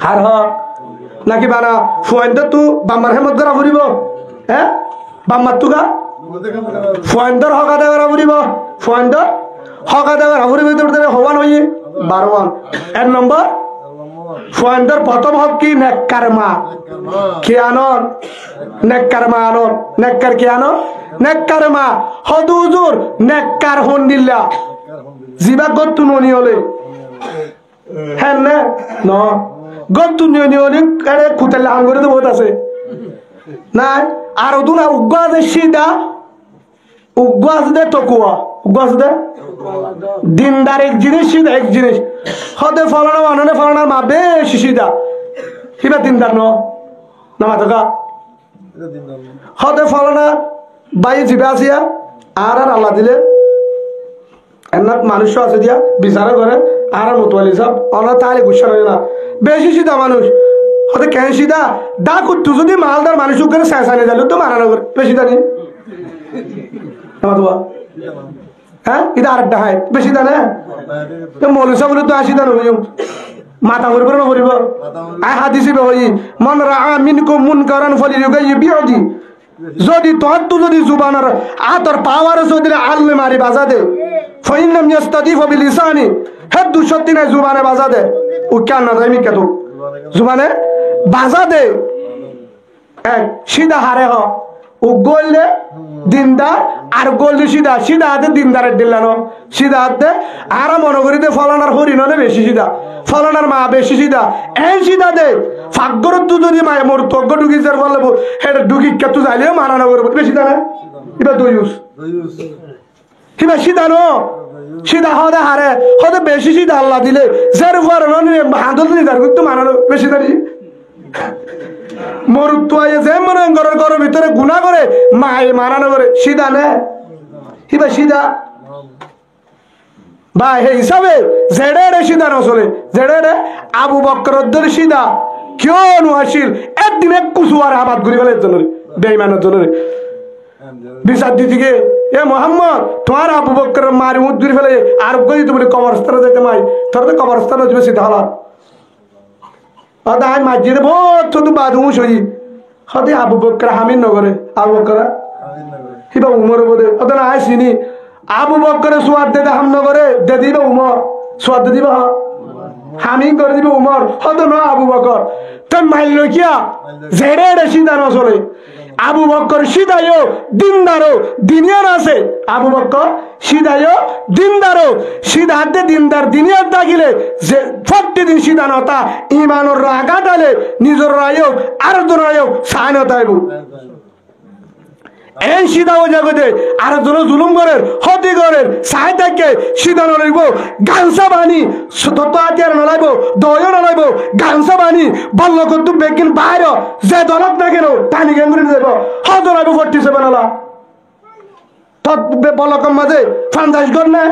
হার হক নাকি বানা ফুয়াইন্দর তু বাম্মার হেমত করা ফুরিব হ্যাঁ বাম্মাত্তু গা ফুয়াইন্দর হক আদায় করা ফুরিব ফুয়াইন্দর হক আদায় করা ফুরিব হওয়ান হইয়ে 12 এক নম্বর ফুয়াইন্দর প্রথম হক কি নেককার মা কি আনন নেককার মা আনন নেককার কি আনন নেককার মা হদুজুর নেককার হন্দিল্লা জিবা গত্তু ননি হলে হ্যাঁ না ন গত্তু ননি হলে আরে কুতালে আঙ্গুরে তো বহুত আছে না আর দুনা উগ্গ আছে সিদা উগ্গ আছে দে তকুয়া উগ্গ আছে দে দিনদার এক জিনিস সিদা এক জিনিস হতে ফলানো আননে ফলানোর মা বেশি সিদা কিবা দিনদার না মাথা হতে ফলানা বাই জিবা আসিয়া আর আল্লাহ দিলে এনার মানুষ আছে দিয়া বিচারা করে আর মতোয়ালি সব অনা তাহলে গুসা হয় না বেশি সিধা মানুষ হতে কেন সিধা দা কুত্তু যদি মালদার মানুষ করে শেষানে যাবে তো মারানো করে বেশি দানি হ্যাঁ এটা আরেকটা হয় বেশি দানে মৌলিসা বলে তো আসি দান মাথা ঘুরব না ঘুরব আই হাদিসি হই মন রা মিনকুম মুনকারান ফালিয়ুগাইয়িবিহি যদি তোর তু যদি জুবানের আতর পাওয়ার যদি আল্লে মারি বাজা দে ফাইনাম ইয়াস্তাদিফ বিলিসানি হে 203 নাই জুবানে বাজা দে ও কেন না আমি কত জুবানে বাজা দে এক সিধা হারে হ ও গোললে দিনদার আর গোললে সিধা সিধা হাতে দিনদারের দিলানো সিধা হাতে আর মনে করিতে ফলানার হরিণনে বেশি সিধা ফলানার মা বেশি সিধা এই সিধা দে ফাগ্গর তু যদি মায়ে মোর তগ্গ ঢুকিছে বললে হেড ঢুকি কেতু যাইলে মারানো করবো বেশি দানে এবার দইউস কিবা সিধা নো সিধা হদে হারে হদে বেশি সিধা আল্লাহ দিলে যার পর হাঁদল নিদার করতে মানানো বেশি দাঁড়ি মরুত্ব যে মনে ঘরের ঘরের ভিতরে গুণা করে মায়ে মারানো করে সিধা নে কিবা সিধা বা সেই হিসাবে জেডে সিধা নচলে জেডে আবু বকর সিধা কিয় নোয়াছিল একদিন এক কুচুয়ার আবাদ ঘুরি ফেলে বেইমানের জন্য বিচার দিদিকে এ মোহাম্মদ তোমার আবু বকর মারি মুখ ঘুরি ফেলে আর গই তুমি কবরস্থানে যেতে মাই তোর তো কবরস্থানে যাবে সিধা হলা আই মাঝিরে বহুত তো বাদ হুঁশ হই হতে আবু বকর হামিন নগরে আবু বকর হিবা উমর বোধে অত না আয় চিনি আবু বকর সোয়াদ দে হাম নগরে দে দিবে উমর সোয়াদ দিবে হামিন করে দিবে উমর হত না আবু বকর তো মাইল কিয়া জেড়ে সিধা নচলে আবু বকর সিধাইও দিনদারও দিনিয়ার আছে আবু বকর সিধাইও দিনদারও সিধা হাতে দিনদার দিনিয়ার থাকিলে যে প্রতিদিন সিধা নতা ইমানোর রাগা ডালে নিজের রায়ক আর রায়ক সাইনতাইব এই সিধা ও জায়গাতে আর জন জুলুম করেন হতি করেন সাই থাকে সিধা নলাইব গামছা বানি তত আতিয়ার নলাইব দয় নলাইব গামছা বানি বল্ল করতু বেকিন বাইর যে দলত না কেন টানি গেম করে যাব হদ নলাইব 47 নলা তত বলকম মাঝে 50 গণ না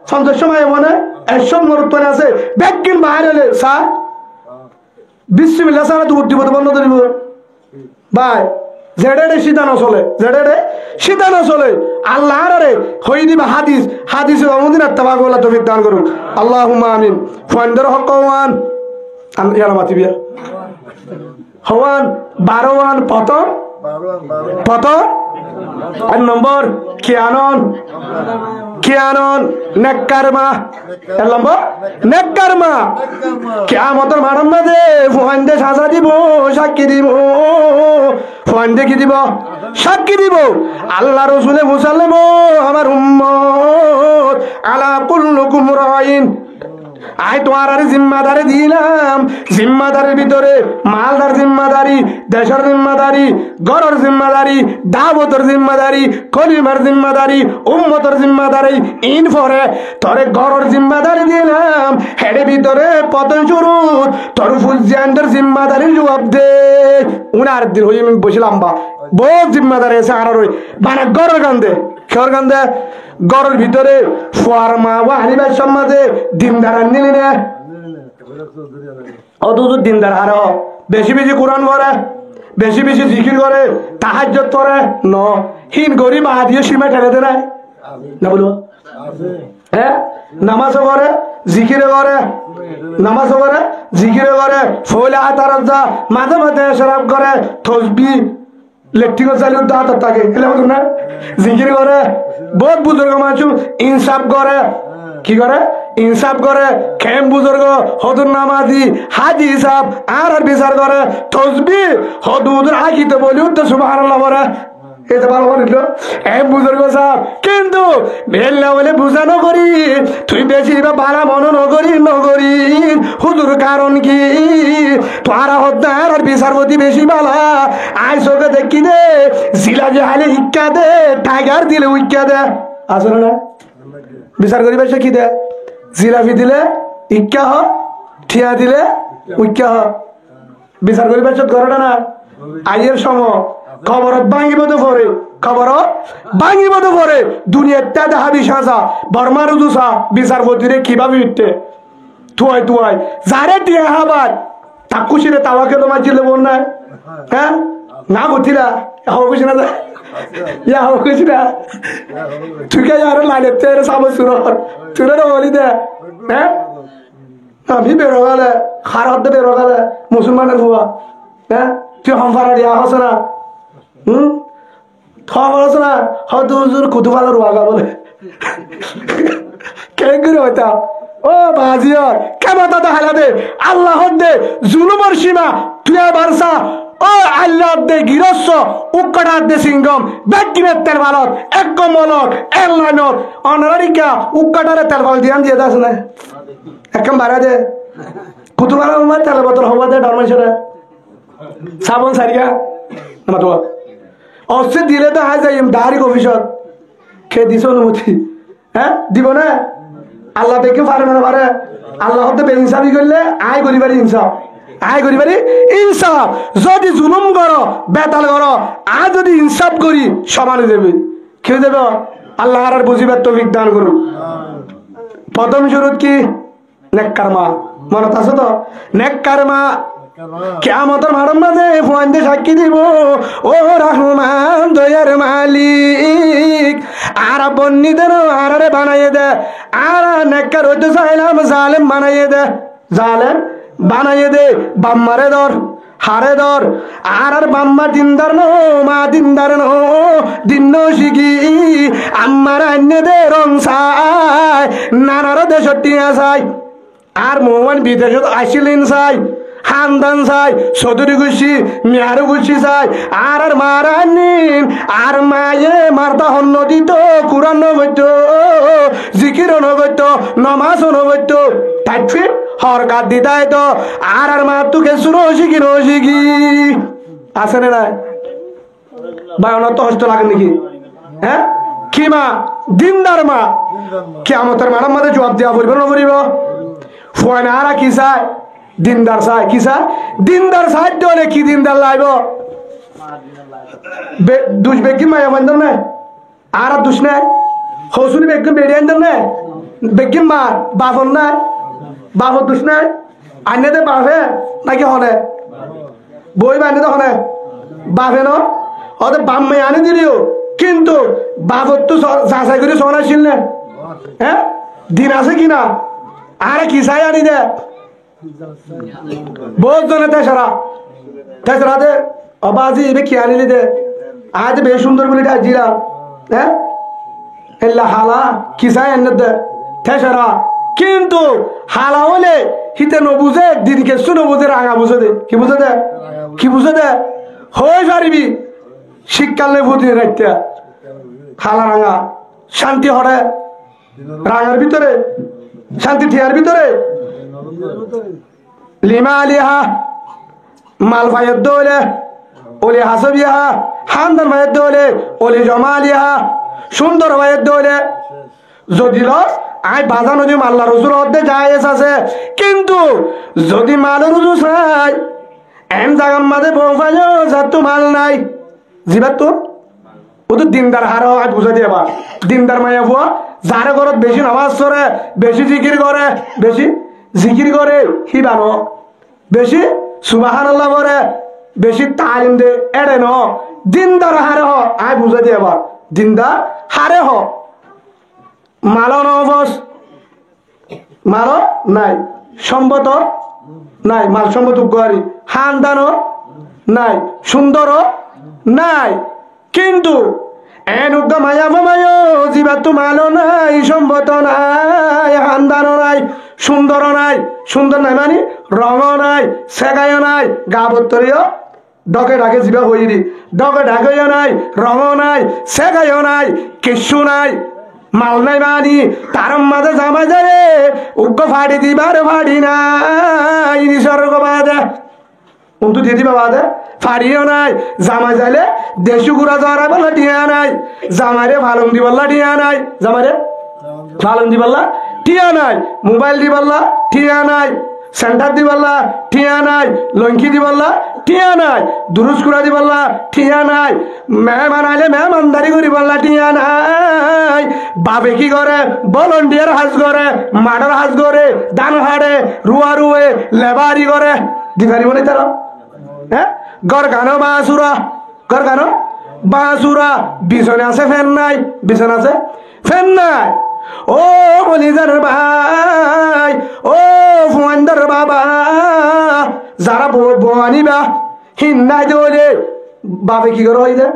50 সময় মানে এসব মরুত্বনে আছে বেকিন বাইর হলে সা বিসমিল্লাহ সারা দুধ দিব বন্ধ দিব ভাই জেডে সিদানো চলে আল্লাহ রে হই দিবা হাদিস অমদিন আত্তাবাগ ওয়ালা তৌফিক দান করুন আল্লাহুম্মা আমিন ফান্দার হকওয়ান ইয়ালা মাতিবিয়া হওয়ান 12 প্রথম আর নম্বর কিয়ানন নেককারমা এর নম্বর নেককারমা কিয়ামতের মাঠের মাঝে ফুয়ান্দে সাজা দিব সাক্ষী দিব ফুয়ান্দে কি দিব সাক্ষী দিব আল্লাহ রাসূলে মুসাল্লাম আমার উম্মত আলা কুল্লুকুম রাইন আই তোমার জিম্মাদারি দিলাম জিম্মাদারির ভিতরে মালদার জিম্মাদারি দেশের জিম্মাদারি গড়ের জিম্মাদারি দাওয়াতের জিম্মাদারি কলিমার জিম্মাদারি উম্মতের জিম্মাদারি ইন পরে তোরে গড়ের জিম্মাদারি দিলাম হেডে ভিতরে পতন শুরু তোর ফুলজিয়ানদের জিম্মাদারির জবাব দে উনার দিন হই আমি বসলাম বা বহুত জিম্মাদারি আছে আর ওই মানে গড়ের কান্দে খেয়ার কান্দে গড়ের ভিতরে ফরমা ওয়া হানিবার সমাজে দিনদার নিলি না অত দিনদার আর বেশি বেশি কোরআন পড়ে বেশি বেশি জিকির করে তাহাজ্জুদ করে ন হিন গরিব আদিও সীমা ঠেলে দেয় না বলো হ্যাঁ নামাজ করে জিকির করে নামাজ করে জিকির করে ফলে আতার যা মাঝে মাঝে শরাব করে তসবিহ লেকটিং চালু দাঁত থাকে না জিকির করে বহুত বুজুর্গ মানুষ ইনসাফ করে কি করে ইনসাফ করে খেম বুজুর্গ হদুর নামাজি হাজি সাহেব আর বিচার করে তসবিহ হদুর হাকিতে বলি তো সুবহানাল্লাহ বলে এটা ভালো বলিল এম বুজুর্গ সাহেব কিন্তু বেল্লা বলে বুঝানো করি তুই বেশি বা বালা মনে নগরি হুজুর কারণ কি তোরা হদ্দার আর বিচারপতি বেশি বালা আয় চোখে দেখি দে জিলা জাহালে শিক্ষা দে টাইগার দিলে উইক্ষা দে আসলে না বিচার করি বেশি কি দে জিলাপি দিলে ইক্কা হ ঠিয়া দিলে উইক্ষা হ বিচার করি বেশি ঘরটা না আইয়ের সময় খবরত ভাঙিব তো পরে দুনিয়ার তা হাবি সাজা বর্মার উদুসা বিচারপতিরে কিভাবে উঠতে তুয়াই যারে টিয়া হাবার তাকুশিরে তাওয়াকে তোমার চিলে বোন না হ্যাঁ না গতিরা হবুছি না ইয়া হবুছি না তুই কে আর লাইনে তেরে সামনে তুই বলি দে হ্যাঁ আমি বেরো গেলে খারাপ বেরো গেলে মুসলমানের হুয়া হ্যাঁ তুই হমফারা দিয়া হস না খবর আছে না হয়তো হুজুর কুতুবালা রোয়াগা বলে কে করে হইতা ও বাজিয়র কেমন দাদা হালা দে আল্লাহ দে জুলুমের সীমা তুই বারসা ও আল্লাহ দে গিরস্ব উক্কাটার দে সিংগম বেকিনের তেল ভালত এক কমলত এয়ারলাইনত অনারিকা উক্কাটারে তেল ভাল দিয়ান দিয়ে দাস না একদম বাড়া দে কুতুবালা উমার তেল বোতল হওয়া দে ডরমেশরে সাবন সারিয়া না তো অস্ত্র দিলে তো আজ যাই ডাইরেক্ট অফিসত খেয়ে দিছ অনুমতি হ্যাঁ দিব না আল্লাহ দেখে পারে না পারে আল্লাহ হতে বেইনসাফি করলে আয় করিবারি ইনসাফ যদি জুলুম করো বেতাল করো আর যদি ইনসাফ করি সমানে দেবে খেয়ে দেবে আল্লাহ আর বুঝিবার তৌফিক দান করুন প্রথম শুরুত কি নেককার মা মনত আছে তো নেককার মা কিয়ামতের মাঠের মাঝে ফুয়ান্দে সাক্ষী দিব ও রহমান দয়ার মালিক আর বন্নিদের আরে বানাইয়ে দে আর নেককার হইতে চাইলাম জালেম বানাইয়ে দে বাম্মারে ধর হারে ধর আর বাম্মা দিনদার নো মা দিনদার নো দিন শিখি আমার আন্য দে রং চাই নানার দেশর টিয়া চাই আর মোহান বিদেশত আসিলেন চাই খানদান চাই চৌধুরী গুছি মেয়ারু গুছি চাই আর মারানিন আর মায়ে মারতা হন্ন দিত কুরান নগত্য জিকির নগত্য নমাজ নগত্য তাই হরকাত দিতাই তো আর মা তোকে শুনো শিখি আছে না নাই বায়না তো হস্ত লাগে নাকি হ্যাঁ কি মা দিনদার মা কিয়ামতের মানব মাঝে জবাব দেওয়া পড়বে না পড়িব ফুয়ানা আর কি চায় দিনদার চায় কি চায় দিনদার চায় দলে কি দিনদার লাইব দুষ বেগি মায়া বান্ধব না আর দুষ নাই হসুনি বেগম বেড়ে আনতেন না বেগিম মার বাপন নাই বাপর দুষ নাই আন্যতে বাপে নাকি হনে বই বান্ধে তো হনে বাপে ন ওদের বাম মেয়ে আনি দিলিও কিন্তু বাপর তো যাচাই করে শোনাছিল না হ্যাঁ দিন আছে কিনা আরে কি চাই আনি দে বহুত জনে তেসরা দে অবাজি এবে কি আনিলি দে আজ বেশ সুন্দর বলে ডাকছিলা হ্যাঁ এল্লা হালা কি চাই আনি দে তেসরা কিন্তু হালা হলে হিতে নবুঝে দিদিকে শুনে বুঝে রাঙা বুঝে দে কি বুঝে দে হয়ে পারিবি শীতকালে বুঝি রাখতে হালা রাঙা শান্তি হরে রাঙার ভিতরে শান্তি ঠিয়ার ভিতরে লিমা আলিহা মাল ভাইয়ের দৌলে ওলি হাসবিহা হান্দান ভাইয়ের দৌলে ওলি জমা আলিহা সুন্দর ভাইয়ের দৌলে যদি লস আই বাজা নদী মাল্লা রসুর অর্ধে যায় আছে কিন্তু যদি মাল রুজু চাই এম জাগার মাঝে বউফাই যার তো মাল নাই জিবার তো ও তো দিনদার হার আজ বুঝা দিয়ে বা দিনদার মাইয়া বুয়া যার ঘরত বেশি নামাজ পড়ে বেশি জিকির করে হি বানো বেশি সুবহানাল্লাহ করে বেশি তালিম দে এড়ে ন দিনদার হারে হ আয় বুঝা দিয়ে বা দিনদার হারে হ মালো নবস মালো নাই সম্পদ নাই মাল সম্পদ উগারি হানদানো নাই সুন্দর নাই কিন্তু এন উদ্যম মায়া মায়ো জীবা তো মালো নাই সম্পদ নাই হানদানো নাই সুন্দর নাই মানে রঙ নাই সেগাইও নাই গা বত্তরিও ডকে ডাকে জীবা হইরি ডকে ডাকেও নাই রঙ নাই সেগাইও নাই কিচ্ছু নাই মাল নাই মানি তার মাঝে জামা যায় উগ্র ফাড়ি দিবার ফাড়ি নাই স্বর্গ বাদে উন্তু দিয়ে দিবা বাদে ফাড়িও নাই জামা যাইলে দেশু গুড়া জরা বললা টিয়া নাই জামারে ভালম দিবাল্লা টিয়া নাই জামারে ভালম দিবাল্লা টিয়া নাই মোবাইল দিবাল্লা টিয়া নাই সেন্টার দিবাল্লা টিয়া নাই লঙ্কি দিবাল্লা টিয়া নাই দুরুস কুড়া দিবাল্লা টিয়া নাই মেহমান আইলে মেহমানদারি করি বললা টিয়া নাই বাবে কি করে ভলান্টিয়ার হাজ করে মাডার হাজ করে দান হাড়ে রুয়া রুয়ে লেবারি করে দিবারি বলে তারা হ্যাঁ গর গানো বাসুরা বিছনে আছে ফ্যান নাই ও কলিজার ভাই ও ফুয়ান্দার বাবা যারা আনিবা হিন্দাই দে বাবে কি করে হইছে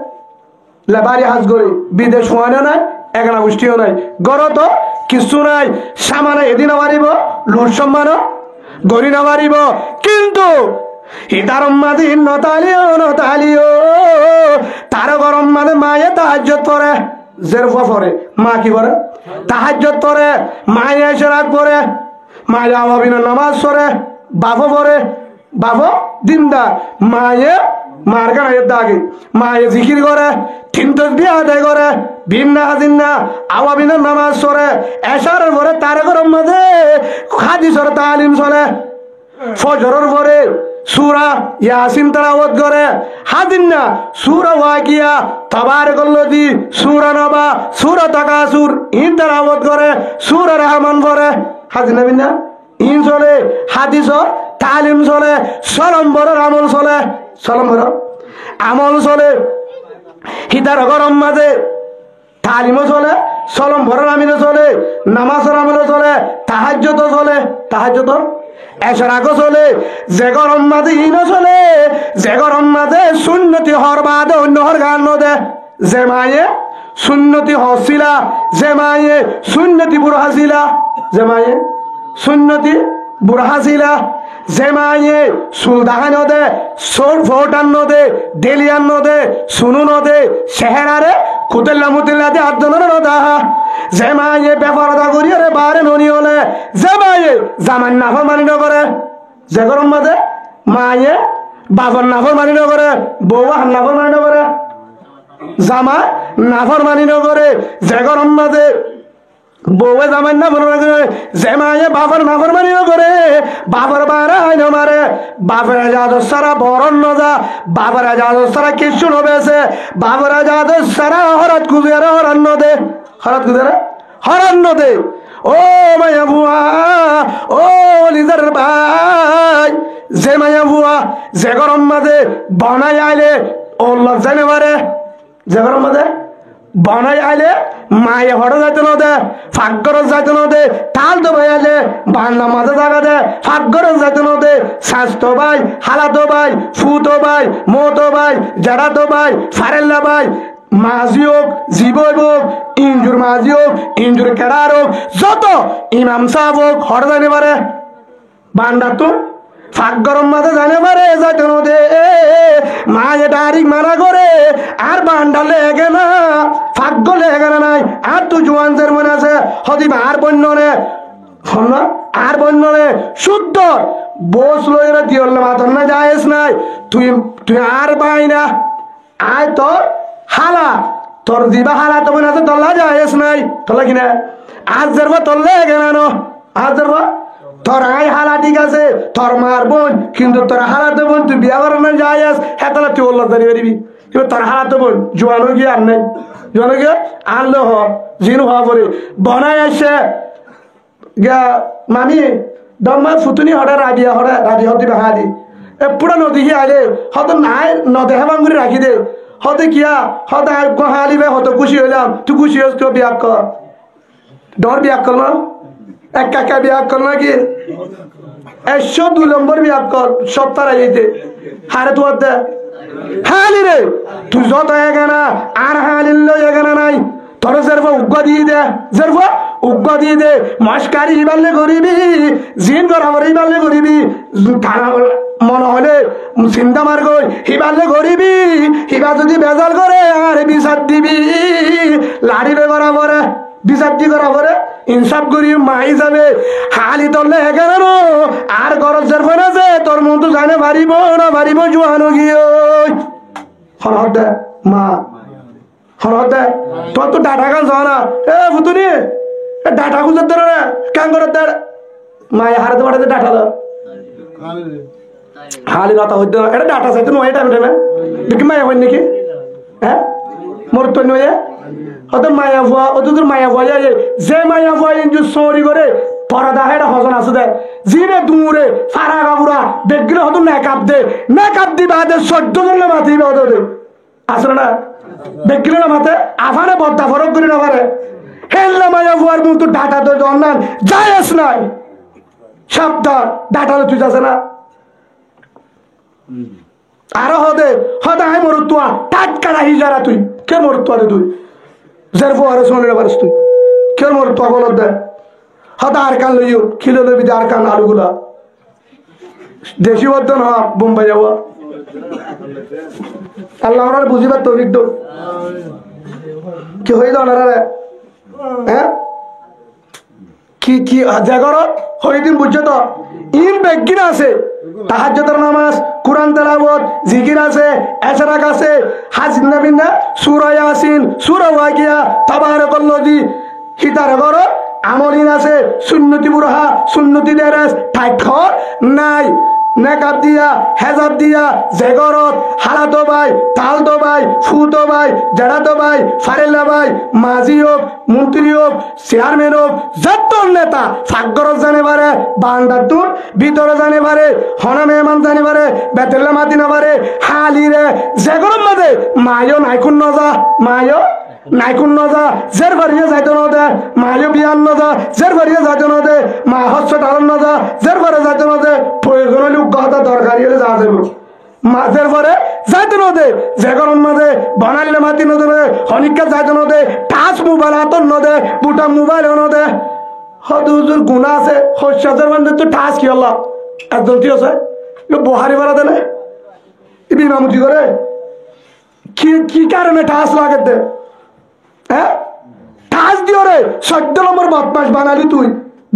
লেবারি হাজ করে বিদেশ হওয়ানো নাই একলা গোষ্ঠীও নাই গড় তো কিছু নাই সামানে এদিন মারিব লুট সম্মান গড়ি না মারিব কিন্তু হিতারম মাঝে নতালিও তার গরম মাঝে মায়ে তাহাজ্জত পড়ে জেরফা পড়ে মা কি করে তাহাজ্জত পড়ে মায়ে এশরাক পড়ে মায়ে আওয়াবিনা নামাজ পড়ে বাপো দিনদার মায়ে মার গানের দাগে মায়ে জিকির করে তিন তাসবিহ আদায় করে ভিন্না হাজিন্না আওয়াবিনা নামাজ পড়ে এশারের পরে তার গরম মাঝে হাদিসের তালিম চলে ফজরের পরে সূরা ইয়াসিন তেলাওয়াত করে হাদিন্না সূরা ওয়াকিয়া তাবারাকাল্লাযী সূরা নবা সূরা তাকাসুর ইন তেলাওয়াত করে সূরা রহমান পড়ে হাদিনা বিনা ইন চলে হাদিস তালিম চলে সলম্বরের আমল চলে হিতার গরম মাঝে তালিমও চলে সলম্বরের আমিনও চলে নামাজের আমলও চলে তাহাজ্জুদ এশরাকও চলে যে গরম মাঝে ইনও চলে যে গরম মাঝে সুন্নতি হর বাদে অন্য হর গান নদে যে মায়ে সুন্নতি হসিলা যে মায়ে সুন্নতি বুড়হাসিলা যে মায়ে সুলদাহান নদে সোর ফোটান নদে ডেলিয়ান নদে সুনু নদে শেহরারে কুতেল্লা মুতেল্লা দে আদনের নদাহা যে মায়ে বেফারদা করিয়ারে বারে ননি হলে যে মায়ে জামান নাফর মানি নগরে যে গরম মাঝে মায়ে বাবার নাফর মানি নগরে বউয়া নাফর মানি নগরে জামা নাফরমানি নগরে যে গরম মাঝে বউয়ে জামাই নাফরমানি করে যে মায়ে বাবার নাফরমানি করে বাবার বাড়াই ন মারে বাবার আজাদ সারা বরণ যা বাবার আজাদ সারা কিছু নবেছে বাবার আজাদ সারা হরাত কুজেরা হরান্ন দে হরাত কুজেরা হরান্ন দে ও মায়া বুয়া ও লিজার ভাই যে মায়া বুয়া যে গরম মাঝে বনাই আইলে ও লজ্জা নেবারে যে গরম মাঝে বনাই আইলে মায়ে হড়ে যাইতে না দে ফাঁকগরজ যাইতে না দে তাল তো ভাই আইলে বান্না মাঝে জায়গা দে ফাঁকগরজ যাইতে না দে স্বাস্থ্য ভাই হালাতো ভাই ফুতো ভাই মতো ভাই জাড়াতো ভাই ফারেল্লা ভাই মাঝি হোক জীবই হোক ইঞ্জুর মাঝি হোক ইঞ্জুর কেড়ার হোক যত ইমাম সাহেব হোক হড়ে জানি পারে বান্ডা তো ফাঁক গরম মাঝে জানে পারে যাইতে না দে মায়ে ডারিক মানা করে আর বান্ডা লেগে না ফাঁক লেগে না নাই আর তুই জোয়ানদের মনে আছে হদিবা আর বন্য রে আর বন্য রে শুদ্ধ বস লইরা দিওর মাতন না যায়স নাই তুই তুই আর পাই না আয় তোর হালা তোর দিবা হালা তো মনে আছে তল্লা যায়স নাই তল্লা কিনা আজ যারবা তল্লে কেন আজ যারবা তোর আই হালা ঠিক আছে তোর মার বোন কিন্তু তোর হালাতে বোন তুই বিয়া করার না যাইস হ্যাঁ তাহলে তুই ওল্লা দাঁড়িয়ে পারিবি এবার তোর হালাতে বোন জোয়ানো গিয়ে আর নাই জোয়ানো গিয়ে আনলে হ জিনু হওয়া পরে বনাই আসে গা মামি দম্মা ফুতুনি হঠাৎ রাবিয়া হতে বাহা দি এ পুরা নদী গিয়ে আইলে হয়তো নাই নদে হেবাং করে রাখি দে হতে কিয়া হতে হালি ভাই হত খুশি হইলাম তুই খুশি হস কেউ বিয়া কর ডর বিয়া কর না এক কাকা বিয়া কর নাকি 102 নম্বর বিয়া কর সপ্তাহ আইতে হারে তোর দে হালি রে তুই যত এগানা আর হালিল এগানা নাই তোর জেরফা উগ্গা দিয়ে দে জেরফা উগ্গা দিয়ে দে মস্কারি ইবালে করিবি জিন গরাবর ইবালে করিবি খানা মনে হলে চিন্তা মার গই হিবালে করিবি হিবা যদি বেজাল করে আর বিচার দিবি লাড়িবে গরাবরে বিচার দি গরাবরে ইনসাফ করি মাই যাবে হালি তলে কেন আর গরজ জেরফা না যে তোর মন তো জানে পারিব না পারিব জোয়ানো গিয়ে হরহর দে মা হরহর দে তোর তো ডাটা গান যাও না এ ফুতুনি ডাটা খুঁজে ধরে রে কান করে দে মায়ে হারাতে পাঠাতে ডাটা দাও হালি কথা হইতে এটা ডাটা চাইতে নয় টাইম টাইমে দেখি মায়া হই নাকি হ্যাঁ মোর তো নয় হয়তো মায়া ভুয়া ও তোর মায়া ভুয়া যায় যে মায়া ভুয়া ইঞ্জু সরি করে পরদা হেটা হজন আছে দে জিরে দূরে ফারা গাবুরা দেখলে হয়তো মেকআপ দি বাদে 14 জন মাতি বাদে আসলে না দেখলে না মাতে আফানে বদ্দা ফরক করে না পারে হেল্লা মায়া ভুয়ার মুখ তো ডাটা তো অনলাইন যায়স নাই সাবধান ডাটা তুই যাচ্ছে না আরো হদে আই মরুতুয়া টাটকারা হিজারা তুই কে মরুতুয়া রে তুই জের ফোয়ারে শুনলে পারিস তুই কে মরুতুয়া বল দে হদা আর কান লইও খিলে লইবি আর কান আলুগুলা দেশি বর্ধন হ বোম্বাই যাবো আল্লাহ ওনার বুঝিবার তৌফিক দো কি হয়ে যাও না রে হ্যাঁ কি কি জাগর হইদিন বুঝছো তো ইন বেগিন আছে তাহাজ্জুদের নামাজ কুরআন তেলাওয়াত জিকির আছে এশরাক আছে হাজ নবিনা সূরা ইয়াসিন সূরা ওয়াকিয়া তাবারাকাল্লাযী হিতারে গর আমলিন আছে সুন্নতি বুরহা সুন্নতি দেরাস ঠাইখর নাই নেকাব দিয়া হেজাব দিয়া জেগরত হালাতো ভাই তালতো ভাই ফুতো ভাই জেড়াতো ভাই ফারেল্লা ভাই মাঝি হোক মন্ত্রী হোক চেয়ারম্যান হোক যত নেতা ফাঁকগরত জানে পারে বান্দাতুর ভিতরে জানে পারে হনা মেহমান জানে পারে বেতেল্লা মাতি না পারে হালি রে জেগরত মাঝে মায়ও নাইকুন নজা মায়ও নাইকুন নজা জের বাড়িয়ে যাইতো না দে মায়ও বিয়ান নজা জের বাড়িয়ে যাইতো না দে মা হসপিটাল নজা জের বাড়ি যাইতো না দে প্রয়োজন হলে উগ্রতা দরকারি হলে যাওয়া যাবে মাঝের পরে যাইতো না দে যে গরম মাঝে বানাইলে মাতি না দে হনিকা যাইতো না দে টাচ মোবাইল হাতর ন দে বুটা মোবাইল ন দে হদুজুর গুণা আছে হস্যাজের মানে তো টাচ কি হল একজন কি আছে বহারি বাড়া দেনে বিমামতি করে কি কারণে টাচ লাগে দে হ্যাঁ টাচ দিও রে 14 নম্বর বদমাস বানালি তুই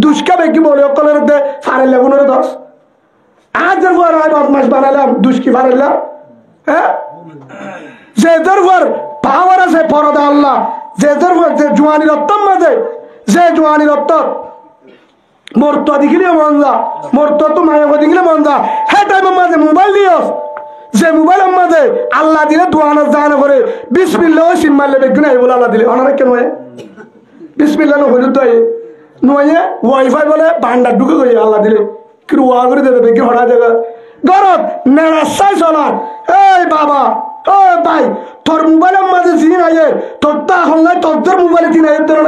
দুষ্কা বেকি বলে অকলের দে ফারেল লেগুনের 10 আজ এর পর বদমাস বানালাম দুষ্কি ফারেল্লাম হ্যাঁ যে এদের পর পাওয়ার আছে পরদা আল্লাহ যে জোয়ানির রক্তর মাঝে যে জোয়ানির রক্ত মরতো দেখিলে মন যা মরতো তো মায়া দেখিলে মন যা হ্যাঁ টাইমের মাঝে মোবাইল দিও যে মোবাইলের মাঝে আল্লাহ দিলে দোয়ানো জানা করে বিসমিল্লাহ সিম মারলে বেগুন বলে আল্লাহ দিলে অনারা কেন বিসমিল্লাহ হইল তো নয় ওয়াইফাই বলে বান্ডার ঢুকে গই আল্লাহ দিলে কি ওয়া করে দেবে বেগুন হরা জায়গা গরত নেড়াশাই চলার এই বাবা ও ভাই তোর মোবাইলের মাঝে জিন আয়ে তোর তা হল তোর মোবাইলে জিন আয়ে তোর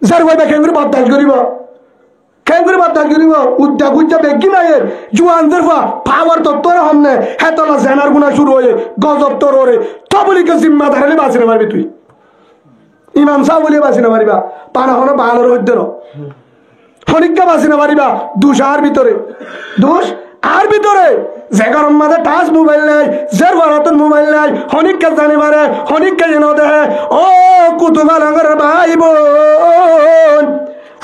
যার ভাই কেন করে বদদাস করিব কেন করে বদদাস করিব উদ্যা গুজ্জা বেগি নাই জুয়ান দেরফা পাওয়ার তত্ত্বরে হমনে হেতলা জেনার গুণা শুরু হয়ে গজব তোর ওরে তবলিকে জিম্মা ধারালে বাঁচি না পারবি তুই ইমাম সাহ বলিয়ে বাঁচি না পারিবা পানা হনো বাহানোর হইতে ফনিকা বাঁচি না পারিবা দুষ আর ভিতরে দুষ আর ভিতরে যে গরম মাঝে টাচ মোবাইল নাই যার ভারতের মোবাইল নাই হনিককে জানি পারে হনিককে যেন দেহে ও কুতুবা লাঙ্গর ভাই বোন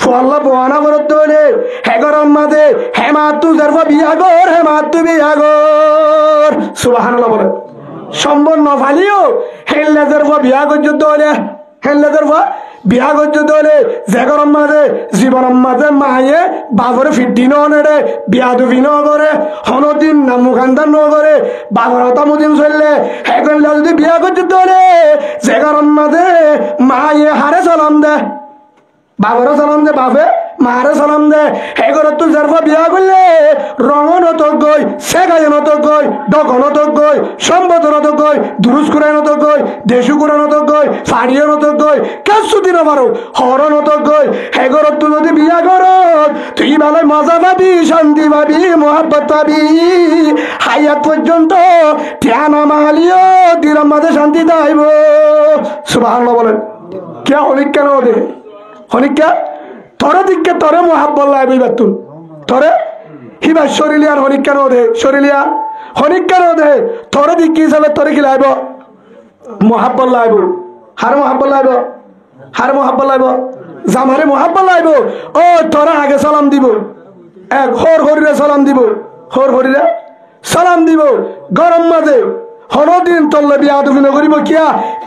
ফল্লা বোয়ানা বরত দলে হে গরম মাঝে হেমাতু জারফা বিয়াগর হেমাতু বিয়াগর সুবহানাল্লাহ বলে সম্বর নফালিও হেল্লা জারফা বিয়াগর যুদ্ধ হলে হেল্লা জারফা বিয়া করছে তোলে যে গরম মাঝে জীবনের মাঝে মায়ে বাবরে ফিটি নেড়ে বিয়া দুবি ন করে হনদিন না মুখান্দার ন করে বাবর হতামুদিন চললে এখন যদি বিয়া করছে তোলে যে গরম মাঝে মায়ে হারে চলাম দে বাবরও সালাম দে বাপে মারে সালাম দে হে ঘরে তুই যার বিয়া করলে রঙন হতো গই শেখাই হতো গই ডকন হতো গই সম্বোধন হতো গই দুরুস কুরান হতো গই দেশু কুরান হতো গই ফাড়িয়ে হতো গই কেসু দিন পারো হরণ হতো গই হে ঘরে তুই যদি বিয়া কর তুই ভালো মজা পাবি শান্তি পাবি মোহাব্বত পাবি হায়াত পর্যন্ত ঠ্যানা মালিও দিনের মাঝে শান্তি দাইব সুবহানাল্লাহ বলেন কে অনেক কেন ওদের হনিকা তোরে দিকে তোরে মোহাব্বত লাগবে বাতুন তোরে হিবা শরীলিয়ার হনিকা নো দে শরীলিয়া হনিকা নো দে তোরে দিকে হিসাবে তোরে কি লাগবে মোহাব্বত লাগবে হার মোহাব্বত লাগবে হার মোহাব্বত লাগবে জামারে মোহাব্বত লাগবে ও তোরা আগে সালাম দিব এক হর হরিরে সালাম দিব হর হরিরে সালাম দিব গরম মাঝে হনদিন তোলে বিয়া দুবি নগরিব কিয়া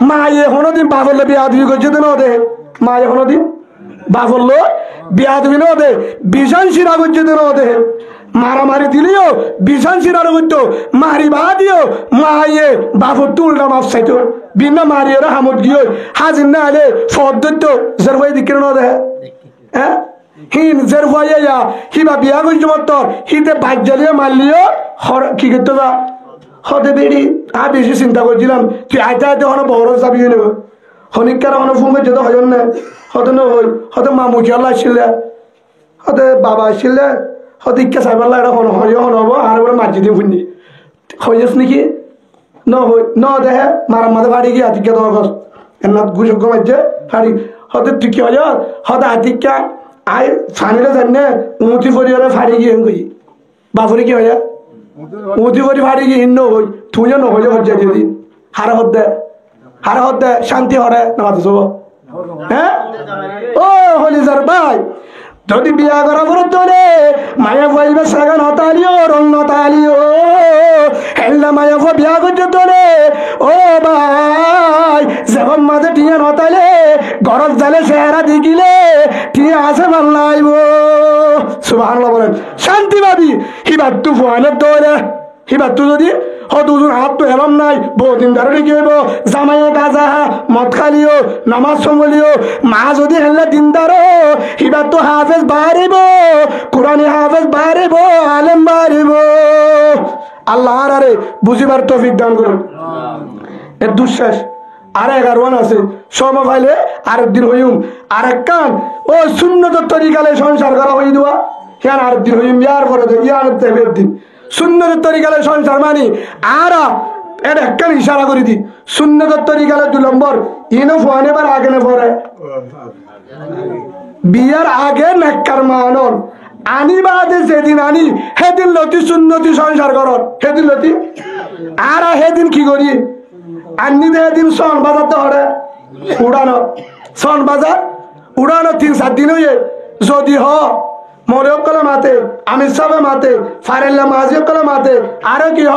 মায়ে হনদিন বাবলে বিয়া দুবি গজে দেন দে মায়ে হনদিন বাবল বিয়া দিবি না দে বিশান শিরা করছে দেন দে মারামারি দিলিও বিশান শিরার করতো মারি বা দিও মায়ে বাবর তুলটা মাপ চাইতো বিনা মারিয়ে হামত গিয়ে হাজির না হলে ফদ ধরতো জের ভাই দিকে না দে হ্যাঁ হিন জের ভাইয়া হিবা বিয়া করছে মতর হিতে বাইক জ্বালিয়ে মারলিও কি করতো যা হতে বেড়ি আর বেশি চিন্তা করছিলাম তুই আইতে আইতে হনো বড় যাবি নেব হনিকার হনো ফোন করছে তো হজন না হতে নহল হতে মামুখি আল্লাহ আসছিলে হতে বাবা আসছিলে হতে ইচ্ছা চাইবার লাগে হন হয় হন হব আর বলে মার্জি দিয়ে শুনি হয়েছ নাকি ন দেহে মারার মাঝে ফাড়ি গিয়ে হাতিকা তোমার গছ এনাথ গুসক মারছে ফাড়ি হতে তুই কি হয় হতে হাতিকা আই ফানিলে জানে উমতি পরিবারে ফাড়ি গিয়ে গই বাপুরে কি হয় উমতি পরি ফাড়ি গিয়ে হিন্ন হই তুই নহলে হচ্ছে যেদিন হারা হতে শান্তি হরে নামাজ হব হ্যাঁ ও হলিজার ভাই যদি বিয়া করা বলত রে মায়া বলবে সাগান হতালিও রং নতালিও হেল্লা মায়া বিয়া করছে তোরে ও ভাই যেমন মাঝে টিয়া নতালে গরজ জালে চেহারা দেখিলে টিয়া আছে ভাল লাগব সুবহানাল্লাহ বলেন শান্তি পাবি হিবার তু ফোয়ানের তোরে হিবার তু যদি দুজন হাত তো হেলাম নাই বহুদিন ধরে রেখে হইব জামাইয়ে গাজা মদ খালিও নামাজ সম্বলিও মা যদি হেললে দিনদারো হিবার তো হাফেজ বাড়িব কোরআনে হাফেজ বাড়িব আলেম বাড়িব আল্লাহ আরে বুঝিবার তৌফিক দান করুন এর দুঃশ্বাস আর 11 আছে সম ফাইলে আরেকদিন হইম আরেক কান ও সুন্নত তরিকালে সংসার করা হয়ে দেওয়া কেন আরেকদিন হইম ইয়ার পরে ইয়ার দিন সুন্নতের তরিকালে সংসার মানি আর এটা একটা ইশারা করে দি সুন্নতের তরিকালে 2 নম্বর ইনো ফোন এবার আগে না পরে বিয়ার আগে নেককার মানন আনি বাদে যেদিন আনি সেদিন লতি সুন্নতি সংসার কর সেদিন লতি আর সেদিন কি করি আনি সেদিন সন বাজাতে হরে উড়ানো সন বাজার উড়ানো 3-4 দিন হয়ে যদি মরিয়কলে মাতে আমির সাহেব মাতে ফারেল্লা মাজিয়কলে মাতে আরো কি হ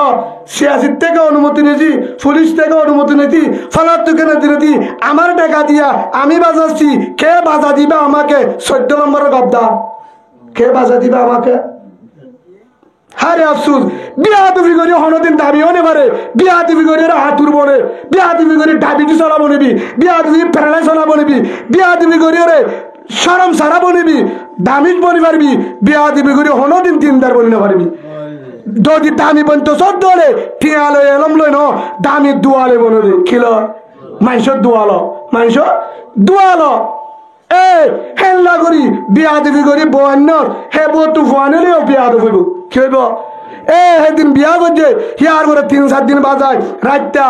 সিয়াসির থেকে অনুমতি নিয়েছি পুলিশ থেকে অনুমতি নিয়েছি ফলার থেকে নিয়েছি আমার টাকা দিয়া আমি বাজাচ্ছি কে বাজা দিবে আমাকে 14 নম্বরের গদ্দার কে বাজা দিবে আমাকে হারে আফসুস বিয়া তুমি করি হনদিন দাবিও নে পারে বিয়া তুমি করি হাতুর বনে বিয়া তুমি করি ডায়াবেটিস চলাবো নিবি বিয়া তুমি প্যারালাইজ চলাবো নিবি বিয়া তুমি করি রে শরম সারা বনিবি দামিজ বনি পারবি বিয়া দিবি করি হনদিন তিনদার বনি না পারবি যদি দামি বনতো সব দলে টিয়ালো এলম লই ন দামি দুয়ালে বনরে কিলো মাংস দুয়ালো এ হেল্লা করি বিয়া দিবি করি বন্যর হে বউ তু ফোয়ানেও বিয়া দেব কি হইব এ সেদিন বিয়া করছে হিয়ার করে 3-4 দিন বাজায় রাতটা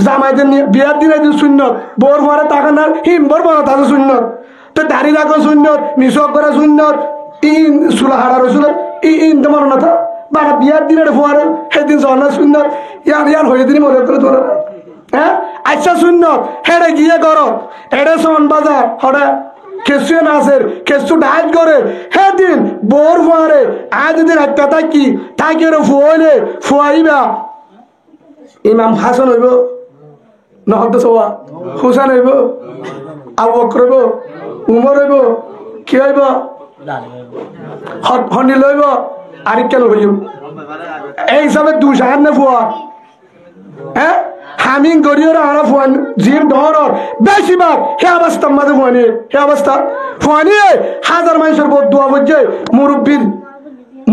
জামাইদের বিয়ার দিন একদিন শূন্য বোর ভরে তাকানার হিমবর বড় তাদের শূন্য তো দাড়ি রাখো শূন্য মিশক করে শূন্য ইন সুলা হারার শূন্য ইন তোমার না থা বাড়া বিয়ার দিনের ফোয়ারে সেদিন জনা শূন্য ইয়ার হয়ে দিন মনে করে তোরা হ্যাঁ আচ্ছা শূন্য হেড়ে গিয়ে করো এড়ে সন বাজার হরে কেসু নাচের কেসু ডাইট করে সেদিন বোর ফুয়ারে আজ যদি একটা থাকি তাকে ফুয়াইলে ফুয়াইবা ইমাম হাসান হইব নহত সোয়া হুসান হইব আবু বকর হইব উমর হইব কি হইব হন্ডি লইব আর কেন হইব এই হিসাবে 2 নে ফুয়া হ্যাঁ হামিং গরিয়র আরা ফুয়ান জিম ডহরর বেশিরভাগ হে অবস্থা মাঝে ফুয়ানি হে অবস্থা ফুয়ানি হাজার মানুষের বোধ দোয়া বুঝছে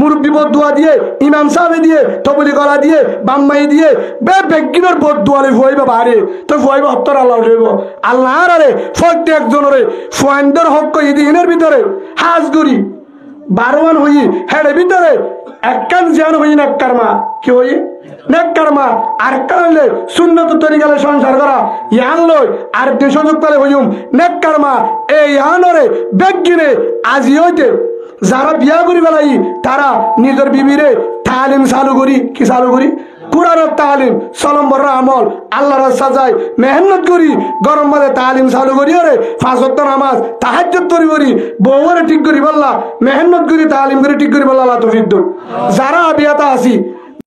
মুরব্বী বোধ দোয়া দিয়ে ইমাম সাহেব দিয়ে তবলি গলা দিয়ে বাম্মাই দিয়ে বেগিনের বোধ দোয়ালে ফুয়াইবা বাড়ি তো ফুয়াইবা হত্তর আল্লাহ রইব আল্লাহ আরে প্রত্যেকজনের ফুয়ানদের হক ইদিনের ভিতরে হাজগুড়ি 12 হই হেডে ভিতরে একখান জ্ঞান হই নেককার মা কি হই নেককার মা আর কারণে সুন্নত তরিকালে সংসার করা ইয়ান লই আর সুযোগ পেলে হইম নেককার মা এই ইয়ানরে বেগিনে আজি হইতে যারা বিয়া করি বেলাই তারা নিজের বিবিরে তালিম চালু করি কি চালু করি কুরআনের তালিম সলম্বর আমল আল্লাহর সাজাই মেহনত করি গরম মাঝে তালিম চালু করি ওরে 5 ওয়াক্ত নামাজ তাহাজ্জুদ করি বউরে ঠিক করি বললা মেহনত করি তালিম করি ঠিক করি বললা আল্লাহ তৌফিক দাও যারা বিয়াতা আছি